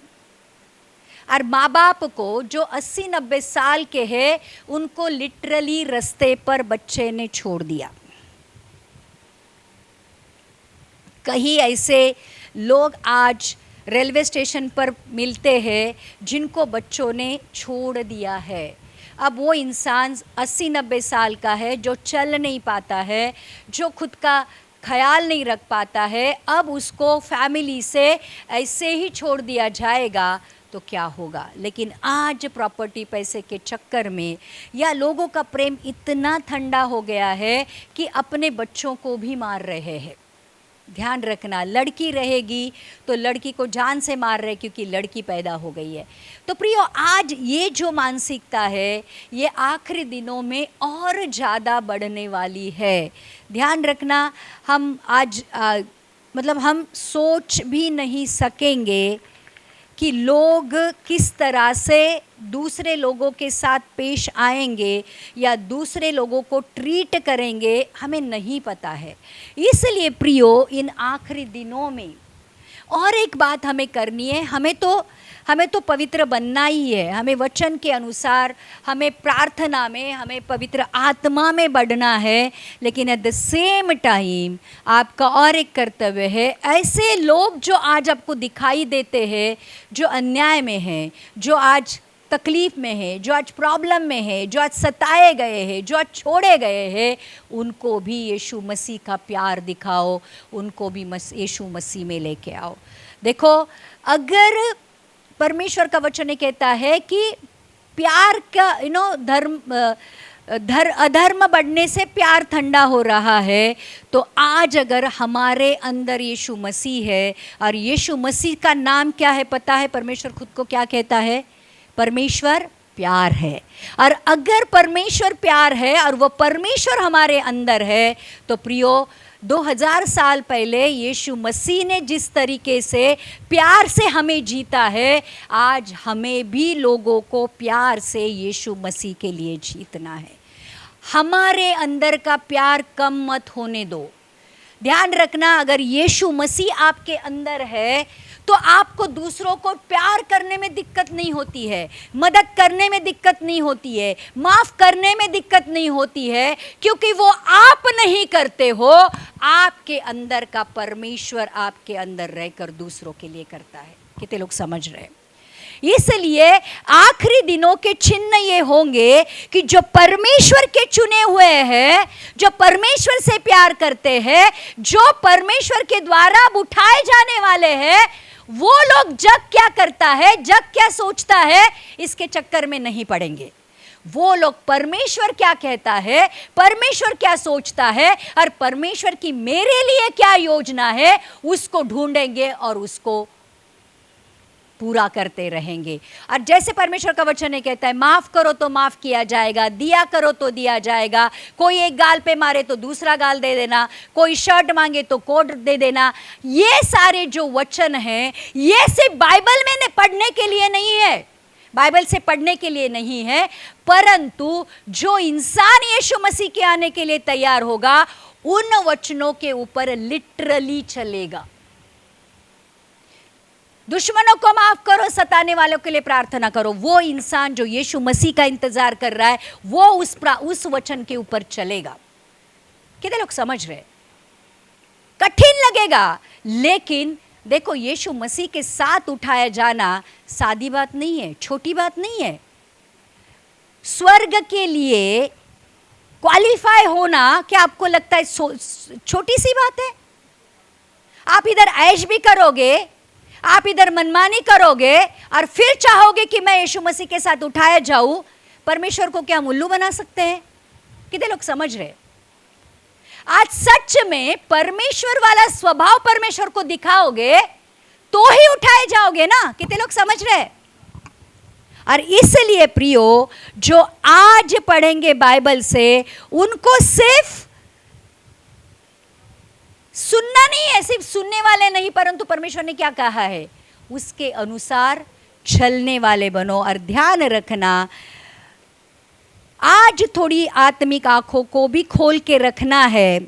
और माँ बाप को जो 80-90 साल के हैं उनको लिटरली रास्ते पर बच्चे ने छोड़ दिया। कहीं ऐसे लोग आज रेलवे स्टेशन पर मिलते हैं जिनको बच्चों ने छोड़ दिया है। अब वो इंसान 80-90 साल का है, जो चल नहीं पाता है, जो खुद का ख्याल नहीं रख पाता है, अब उसको फैमिली से ऐसे ही छोड़ दिया जाएगा तो क्या होगा। लेकिन आज प्रॉपर्टी पैसे के चक्कर में या लोगों का प्रेम इतना ठंडा हो गया है कि अपने बच्चों को भी मार रहे हैं। ध्यान रखना, लड़की रहेगी तो लड़की को जान से मार रहे क्योंकि लड़की पैदा हो गई है। तो प्रियो आज ये जो मानसिकता है ये आखिरी दिनों में और ज़्यादा बढ़ने वाली है। ध्यान रखना, हम आज मतलब हम सोच भी नहीं सकेंगे कि लोग किस तरह से दूसरे लोगों के साथ पेश आएंगे या दूसरे लोगों को ट्रीट करेंगे, हमें नहीं पता है। इसलिए प्रियो इन आखिरी दिनों में और एक बात हमें करनी है, हमें तो पवित्र बनना ही है। हमें वचन के अनुसार, हमें प्रार्थना में, हमें पवित्र आत्मा में बढ़ना है। लेकिन एट द सेम टाइम आपका और एक कर्तव्य है, ऐसे लोग जो आज आपको दिखाई देते हैं, जो अन्याय में हैं, जो आज तकलीफ़ में है, जो आज प्रॉब्लम में है, जो आज सताए गए हैं, जो आज छोड़े गए हैं, उनको भी यीशु मसीह का प्यार दिखाओ, उनको भी यीशु मसीह में लेके आओ। देखो, अगर परमेश्वर का वचन ये कहता है कि प्यार का अधर्म बढ़ने से प्यार ठंडा हो रहा है, तो आज अगर हमारे अंदर यीशु मसीह है, और यीशु मसीह का नाम क्या है पता है? परमेश्वर खुद को क्या कहता है? परमेश्वर प्यार है। और अगर परमेश्वर प्यार है और वो परमेश्वर हमारे अंदर है, तो प्रियो 2000 साल पहले यीशु मसीह ने जिस तरीके से प्यार से हमें जीता है, आज हमें भी लोगों को प्यार से यीशु मसीह के लिए जीतना है। हमारे अंदर का प्यार कम मत होने दो। ध्यान रखना, अगर यीशु मसीह आपके अंदर है तो आपको दूसरों को प्यार करने में दिक्कत नहीं होती है, मदद करने में दिक्कत नहीं होती है, माफ़ करने में दिक्कत नहीं होती है, क्योंकि वो आप नहीं करते हो, आपके अंदर का परमेश्वर आपके अंदर रहकर दूसरों के लिए करता है। कितने लोग समझ रहे हैं? इसलिए आखिरी दिनों के चिन्ह ये होंगे कि जो परमेश्वर के चुने हुए हैं, जो परमेश्वर से प्यार करते हैं, जो परमेश्वर के द्वारा अब उठाए जाने वाले हैं, वो लोग जग क्या करता है, जग क्या सोचता है, इसके चक्कर में नहीं पड़ेंगे। वो लोग परमेश्वर क्या कहता है, परमेश्वर क्या सोचता है, और परमेश्वर की मेरे लिए क्या योजना है, उसको ढूंढेंगे और उसको पूरा करते रहेंगे। और जैसे परमेश्वर का वचन ये कहता है, माफ करो तो माफ किया जाएगा, दिया करो तो दिया जाएगा, कोई एक गाल पे मारे तो दूसरा गाल दे देना, कोई शर्ट मांगे तो कोट दे देना। ये सारे जो वचन हैं, ये सिर्फ बाइबल में पढ़ने के लिए नहीं है, बाइबल से पढ़ने के लिए नहीं है, परंतु जो इंसान यीशु मसीह के आने के लिए तैयार होगा, उन वचनों के ऊपर लिटरली चलेगा। दुश्मनों को माफ करो, सताने वालों के लिए प्रार्थना करो। वो इंसान जो यीशु मसीह का इंतजार कर रहा है वो उस वचन के ऊपर चलेगा। कितने लोग समझ रहे? कठिन लगेगा, लेकिन देखो यीशु मसीह के साथ उठाया जाना सादी बात नहीं है, छोटी बात नहीं है। स्वर्ग के लिए क्वालिफाई होना क्या आपको लगता है छोटी सी बात है? आप इधर ऐश भी करोगे, आप इधर मनमानी करोगे और फिर चाहोगे कि मैं यीशु मसीह के साथ उठाया जाऊं। परमेश्वर को क्या हम उल्लू बना सकते हैं? कितने लोग समझ रहे? आज सच में परमेश्वर वाला स्वभाव परमेश्वर को दिखाओगे तो ही उठाए जाओगे ना। कितने लोग समझ रहे? और इसलिए प्रियो, जो आज पढ़ेंगे बाइबल से उनको सिर्फ सुनना नहीं है, सिर्फ सुनने वाले नहीं, परंतु परमेश्वर ने क्या कहा है उसके अनुसार चलने वाले बनो। और ध्यान रखना, आज थोड़ी आत्मिक आंखों को भी खोल के रखना है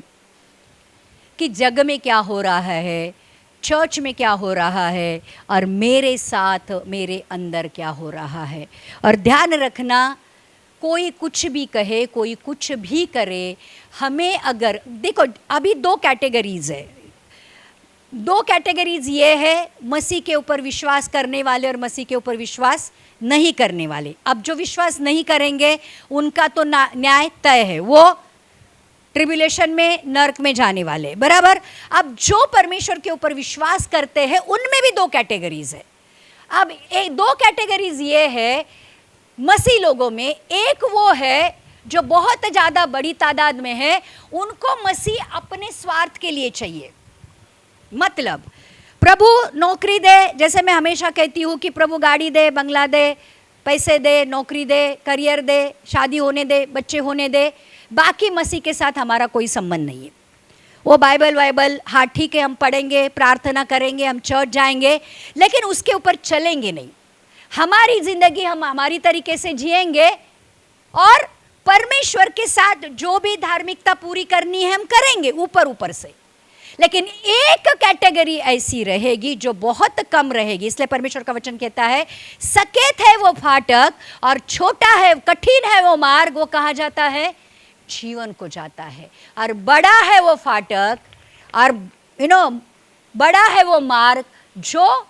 कि जग में क्या हो रहा है, चर्च में क्या हो रहा है, और मेरे साथ मेरे अंदर क्या हो रहा है। और ध्यान रखना, कोई कुछ भी कहे, कोई कुछ भी करे, हमें अगर देखो अभी दो कैटेगरीज है। दो कैटेगरीज ये है, मसीह के ऊपर विश्वास करने वाले और मसीह के ऊपर विश्वास नहीं करने वाले। अब जो विश्वास नहीं करेंगे उनका तो न्याय तय है, वो ट्रिब्यूलेशन में, नरक में जाने वाले, बराबर। अब जो परमेश्वर के ऊपर विश्वास करते हैं उनमें भी दो कैटेगरीज है। अब दो कैटेगरीज ये है मसीह लोगों में। एक वो है जो बहुत ज़्यादा बड़ी तादाद में है, उनको मसीह अपने स्वार्थ के लिए चाहिए। मतलब प्रभु नौकरी दे, जैसे मैं हमेशा कहती हूँ कि प्रभु गाड़ी दे, बंगला दे, पैसे दे, नौकरी दे, करियर दे, शादी होने दे, बच्चे होने दे, बाकी मसीह के साथ हमारा कोई संबंध नहीं है। वो बाइबल हाँ ठीक है हम पढ़ेंगे, प्रार्थना करेंगे, हम चर्च जाएंगे, लेकिन उसके ऊपर चलेंगे नहीं। हमारी ज़िंदगी हम हमारी तरीके से जिएंगे और परमेश्वर के साथ जो भी धार्मिकता पूरी करनी है हम करेंगे ऊपर से। लेकिन एक कैटेगरी ऐसी रहेगी जो बहुत कम रहेगी। इसलिए परमेश्वर का वचन कहता है सकेत है वो फाटक और छोटा है, कठिन है वो मार्ग, वो कहा जाता है जीवन को जाता है। और बड़ा है वो फाटक और बड़ा है वो मार्ग जो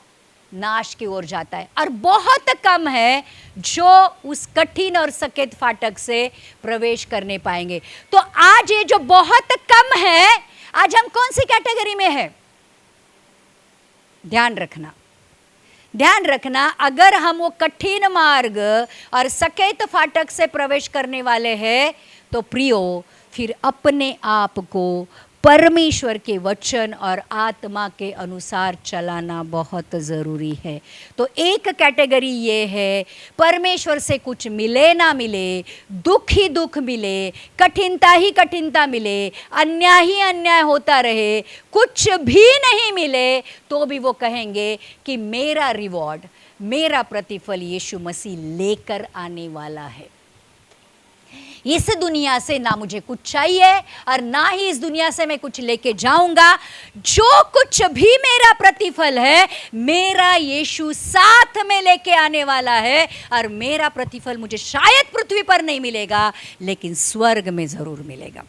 नाश की ओर जाता है, और बहुत कम है जो उस कठिन और सकेत फाटक से प्रवेश करने पाएंगे। तो आज ये जो बहुत कम है, आज हम कौन सी कैटेगरी में है? ध्यान रखना, अगर हम वो कठिन मार्ग और सकेत फाटक से प्रवेश करने वाले हैं तो प्रियो, फिर अपने आप को परमेश्वर के वचन और आत्मा के अनुसार चलाना बहुत ज़रूरी है। तो एक कैटेगरी ये है, परमेश्वर से कुछ मिले ना मिले, दुख ही दुख मिले, कठिनता ही कठिनता मिले, अन्याय ही अन्याय होता रहे, कुछ भी नहीं मिले, तो भी वो कहेंगे कि मेरा रिवॉर्ड, मेरा प्रतिफल यीशु मसीह लेकर आने वाला है। इस दुनिया से ना मुझे कुछ चाहिए और ना ही इस दुनिया से मैं कुछ लेके जाऊंगा। जो कुछ भी मेरा प्रतिफल है, मेरा यीशु साथ में लेके आने वाला है, और मेरा प्रतिफल मुझे शायद पृथ्वी पर नहीं मिलेगा लेकिन स्वर्ग में जरूर मिलेगा।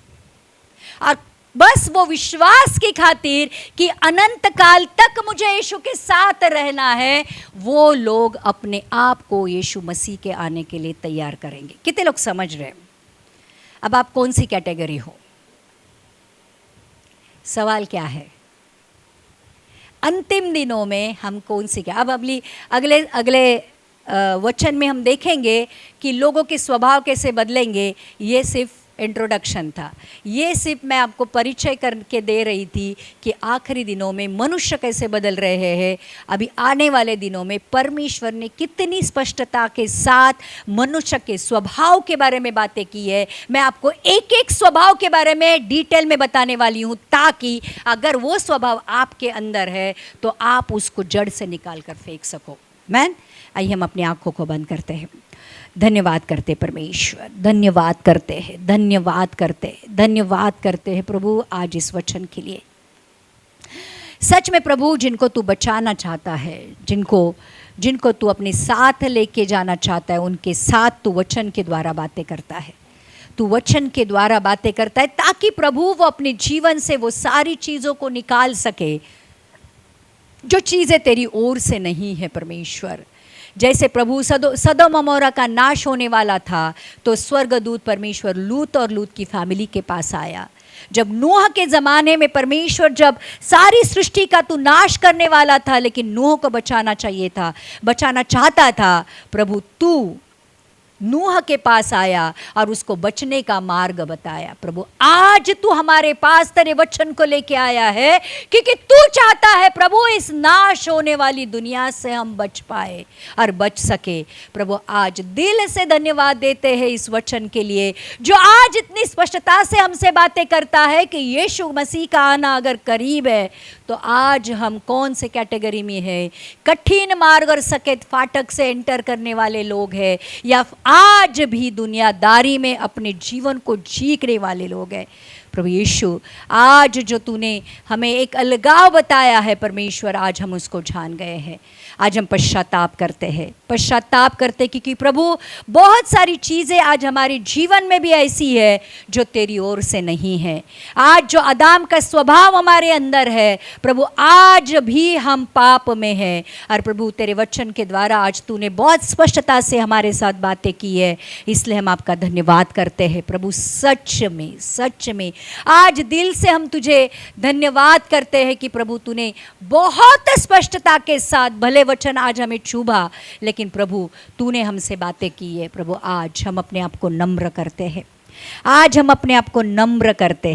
और बस वो विश्वास की खातिर कि अनंत काल तक मुझे यीशु के साथ रहना है, वो लोग अपने आप को यीशु मसीह के आने के लिए तैयार करेंगे। कितने लोग समझ रहे हैं? अब आप कौन सी कैटेगरी हो? सवाल क्या है? अंतिम दिनों में हम कौन सी क्या? अब अगले वचन में हम देखेंगे कि लोगों के स्वभाव कैसे बदलेंगे। ये सिर्फ इंट्रोडक्शन था, ये सिर्फ मैं आपको परिचय करके दे रही थी कि आखिरी दिनों में मनुष्य कैसे बदल रहे हैं। अभी आने वाले दिनों में परमेश्वर ने कितनी स्पष्टता के साथ मनुष्य के स्वभाव के बारे में बातें की है। मैं आपको एक एक स्वभाव के बारे में डिटेल में बताने वाली हूँ, ताकि अगर वो स्वभाव आपके अंदर है तो आप उसको जड़ से निकाल कर फेंक सको। मैन, आइए हम अपनी आंखों को बंद करते हैं। धन्यवाद करते परमेश्वर, धन्यवाद करते हैं, धन्यवाद करते हैं, धन्यवाद करते हैं प्रभु आज इस वचन के लिए। सच में प्रभु, जिनको तू बचाना चाहता है, जिनको तू अपने साथ लेके जाना चाहता है, उनके साथ तू वचन के द्वारा बातें करता है। तू वचन के द्वारा बातें करता है ताकि प्रभु वो अपने जीवन से वो सारी चीज़ों को निकाल सके जो चीज़ें तेरी ओर से नहीं है परमेश्वर। जैसे प्रभु सदोम अमोरा का नाश होने वाला था, तो स्वर्गदूत परमेश्वर लूत और लूत की फैमिली के पास आया। जब नूह के ज़माने में परमेश्वर जब सारी सृष्टि का तू नाश करने वाला था, लेकिन नूह को बचाना चाहिए था, बचाना चाहता था, प्रभु तू नूह के पास आया और उसको बचने का मार्ग बताया। प्रभु आज तू हमारे पास तेरे वचन को लेके आया है क्योंकि तू चाहता है प्रभु इस नाश होने वाली दुनिया से हम बच पाए और बच सके। प्रभु आज दिल से धन्यवाद देते हैं इस वचन के लिए जो आज इतनी स्पष्टता से हमसे बातें करता है कि यीशु मसीह का आना अगर करीब है तो आज हम कौन से कैटेगरी में है, कठिन मार्ग और सकेत फाटक से एंटर करने वाले लोग हैं या आज भी दुनियादारी में अपने जीवन को जीने वाले लोग हैं। प्रभु यीशु आज जो तूने हमें एक अलगाव बताया है परमेश्वर, आज हम उसको जान गए हैं। आज हम पश्चाताप करते क्योंकि प्रभु बहुत सारी चीज़ें आज हमारे जीवन में भी ऐसी है जो तेरी ओर से नहीं है। आज जो आदम का स्वभाव हमारे अंदर है प्रभु, आज भी हम पाप में हैं और प्रभु तेरे वचन के द्वारा आज तूने बहुत स्पष्टता से हमारे साथ बातें की है, इसलिए हम आपका धन्यवाद करते हैं प्रभु। सच में आज दिल से हम तुझे धन्यवाद करते हैं कि प्रभु तूने बहुत स्पष्टता के साथ भले वचन आज हमें चुभा, लेकिन प्रभु तूने हमसे बातें की है। प्रभु आज हम अपने आप को नम्र करते हैं, आज हम अपने आप को नम्र करते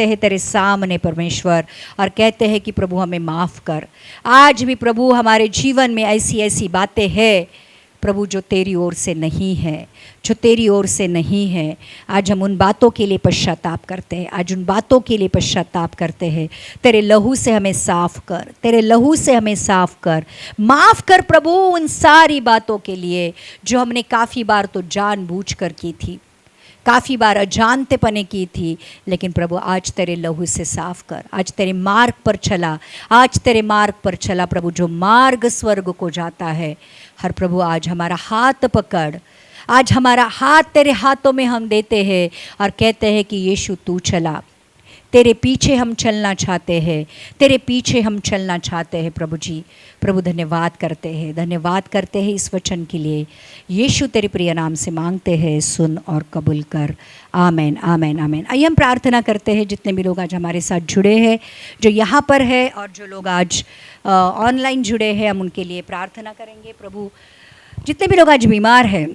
हैं तेरे सामने परमेश्वर और कहते हैं कि प्रभु हमें माफ़ कर। आज भी प्रभु हमारे जीवन में ऐसी बातें हैं प्रभु जो तेरी ओर से नहीं है, आज हम उन बातों के लिए पश्चाताप करते हैं। तेरे लहू से हमें साफ कर, माफ़ कर प्रभु उन सारी बातों के लिए जो हमने काफ़ी बार तो जानबूझकर की थी, काफ़ी बार अजानतेपने की थी, लेकिन प्रभु आज तेरे लहू से साफ कर। आज तेरे मार्ग पर चला प्रभु, जो मार्ग स्वर्ग को जाता है। हर प्रभु आज हमारा हाथ पकड़, आज हमारा हाथ तेरे हाथों में हम देते हैं और कहते हैं कि यीशु तू चला, तेरे पीछे हम चलना चाहते हैं प्रभु जी। प्रभु धन्यवाद करते हैं इस वचन के लिए। यीशु तेरे प्रिय नाम से मांगते हैं, सुन और कबूल कर। आमेन। आइए हम प्रार्थना करते हैं। जितने भी लोग आज हमारे साथ जुड़े हैं, जो यहाँ पर है और जो लोग आज ऑनलाइन जुड़े हैं, हम उनके लिए प्रार्थना करेंगे। प्रभु जितने भी लोग आज बीमार हैं,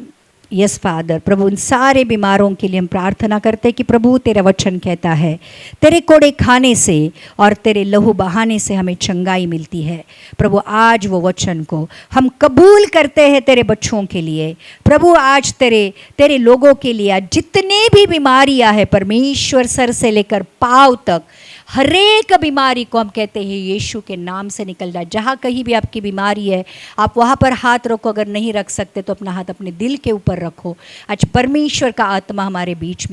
यस फादर, प्रभु उन सारे बीमारों के लिए हम प्रार्थना करते हैं कि प्रभु तेरा वचन कहता है तेरे कोड़े खाने से और तेरे लहू बहाने से हमें चंगाई मिलती है। प्रभु आज वो वचन को हम कबूल करते हैं तेरे बच्चों के लिए। प्रभु आज तेरे लोगों के लिए आज जितने भी बीमारियां हैं परमेश्वर, सर से लेकर पाँव तक हर एक बीमारी को हम कहते हैं यीशु के नाम से निकल जाए। जहाँ कहीं भी आपकी बीमारी है आप वहाँ पर हाथ रखो, अगर नहीं रख सकते तो अपना हाथ अपने दिल के ऊपर रखो। आज परमेश्वर का आत्मा हमारे बीच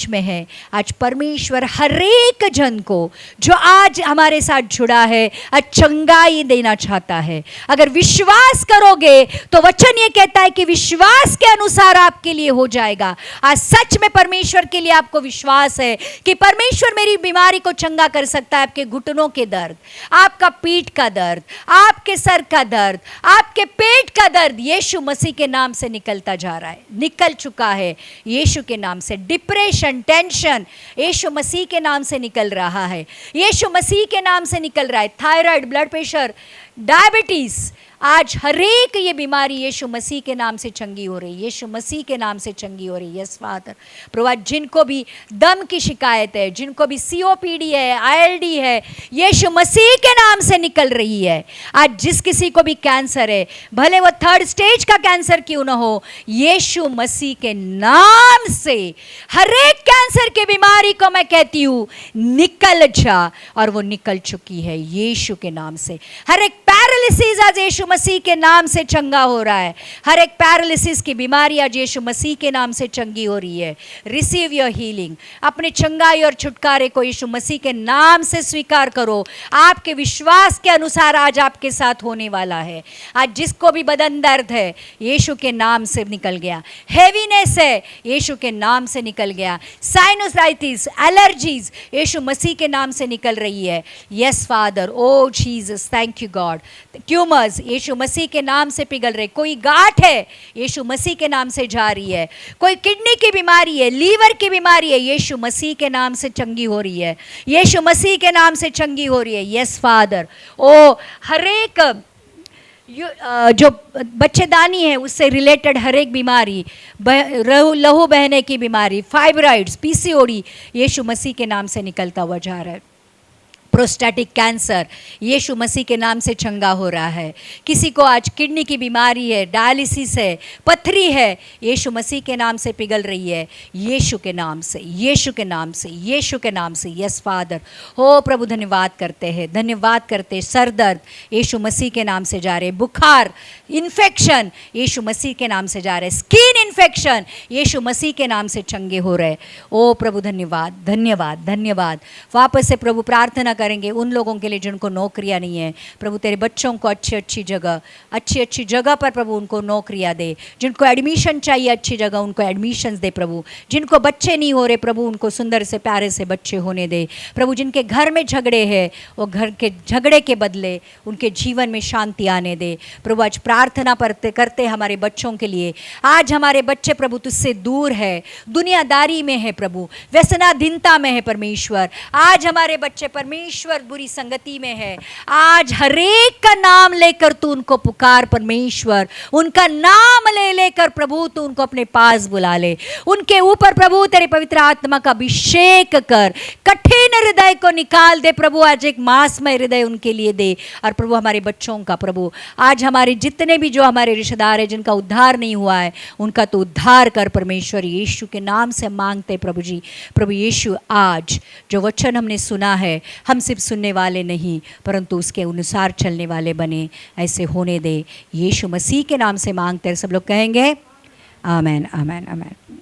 में है, आज परमेश्वर हर एक जन को जो आज हमारे साथ जुड़ा है आज चंगाई देना चाहता है। अगर विश्वास करोगे तो वचन ये कहता है कि विश्वास के अनुसार आपके लिए हो जाएगा। आज सच में परमेश्वर के लिए आपको विश्वास है कि परमेश्वर मेरी बीमारी को चंगा कर सकता है। आपके घुटनों के दर्द, आपका पीठ का दर्द, आपके सर का दर्द, आपके पेट का दर्द यीशु मसीह के नाम से निकलता जा रहा है, निकल चुका है यीशु के नाम से। डिप्रेशन, टेंशन यीशु मसीह के नाम से निकल रहा है, यीशु मसीह के नाम से निकल रहा है। थायराइड, ब्लड प्रेशर, डायबिटीज, आज हर एक ये बीमारी यीशु मसीह के नाम से चंगी हो रही है, यीशु मसीह के नाम से चंगी हो रही है। यस फादर, प्रभु जिनको भी दम की शिकायत है, जिनको भी COPD है, ILD है, यीशु मसीह के नाम से निकल रही है। आज जिस किसी को भी कैंसर है, भले वो 3rd स्टेज का कैंसर क्यों ना हो, यीशु मसीह के नाम से हर एक कैंसर की बीमारी को मैं कहती हूँ निकल जा, और वो निकल चुकी है यीशु के नाम से। हर एक पैरालिसिस आज यीशु मसीह के नाम से चंगा हो रहा है। हर एक पैरालिसिस की बीमारी आज यीशु मसीह के नाम से चंगी हो रही है। रिसीव योर हीलिंग, अपने चंगाई और छुटकारे को यीशु मसीह के नाम से स्वीकार करो। आपके विश्वास के अनुसार आज आपके साथ होने वाला है। आज जिसको भी बदन दर्द है यीशु के नाम से निकल गया, हेवीनेस है यीशु के नाम से निकल गया, साइनोसाइटिस, एलर्जीज यीशु मसीह के नाम से निकल रही है। Yes father, oh Jesus, thank you God. Tumours Yeshu Masih के नाम से पिघल रहे, कोई गांठ है यीशु मसीह के नाम से जा रही है, कोई किडनी की बीमारी है, लीवर की बीमारी है, यीशु मसीह के नाम से चंगी हो रही है, यीशु मसीह के नाम से चंगी हो रही है। यस फादर, ओ हर एक जो बच्चेदानी है उससे रिलेटेड हर एक बीमारी, लहू बहने की बीमारी, फाइब्राइड्स, पीसीओडी यीशु मसीह के नाम से निकलता हुआ जा रहा है। प्रोस्टेटिक कैंसर यीशु मसीह के नाम से चंगा हो रहा है। किसी को आज किडनी की बीमारी है, डायलिसिस है, पथरी है, यीशु मसीह के नाम से पिघल रही है, यीशु के नाम से, यीशु के नाम से, यीशु के नाम से। यस फादर, हो प्रभु धन्यवाद करते हैं, धन्यवाद करते। सर दर्द यीशु मसीह के नाम से जा रहे, बुखार, इन्फेक्शन यीशु मसीह के नाम से जा रहे, स्किन इन्फेक्शन यीशु मसीह के नाम से चंगे हो रहे। ओ प्रभु धन्यवाद, धन्यवाद, धन्यवाद। वापस से प्रभु प्रार्थना करेंगे उन लोगों के लिए जिनको नौकरियां नहीं है। प्रभु तेरे बच्चों को अच्छी अच्छी जगह पर प्रभु उनको नौकरियां दे। जिनको एडमिशन चाहिए अच्छी जगह उनको एडमिशन्स दे प्रभु। जिनको बच्चे नहीं हो रहे प्रभु उनको सुंदर से प्यारे से बच्चे होने दे प्रभु। जिनके घर में झगड़े हैं वो घर के झगड़े के बदले उनके जीवन में शांति आने दे प्रभु। आज प्रार्थना करते हमारे बच्चों के लिए। आज हमारे बच्चे प्रभु तुझसे दूर है, दुनियादारी में है प्रभु, व्यसनाधीनता में है परमेश्वर। आज हमारे बच्चे परमेश्वर बुरी संगति में है। आज हरेक का नाम लेकर तू उनको पुकार परमेश्वर, उनका नाम ले लेकर प्रभु तू उनको अपने पास बुला ले। उनके ऊपर प्रभु तेरे पवित्र आत्मा का अभिषेक कर, कठिन हृदय को निकाल दे प्रभु। आज एक मांसमय हृदय उनके लिए दे। और प्रभु हमारे बच्चों का प्रभु, आज हमारे जितने भी जो हमारे रिश्तेदार है जिनका उद्धार नहीं हुआ है उनका तो उद्धार कर परमेश्वर। यीशु के नाम से मांगते प्रभु जी। प्रभु यीशु आज जो वचन हमने सुना है हम सिर्फ सुनने वाले नहीं परंतु उसके अनुसार चलने वाले बने, ऐसे होने दे। यीशु मसीह के नाम से मांगते हैं सब लोग कहेंगे आमेन, आमेन, आमेन।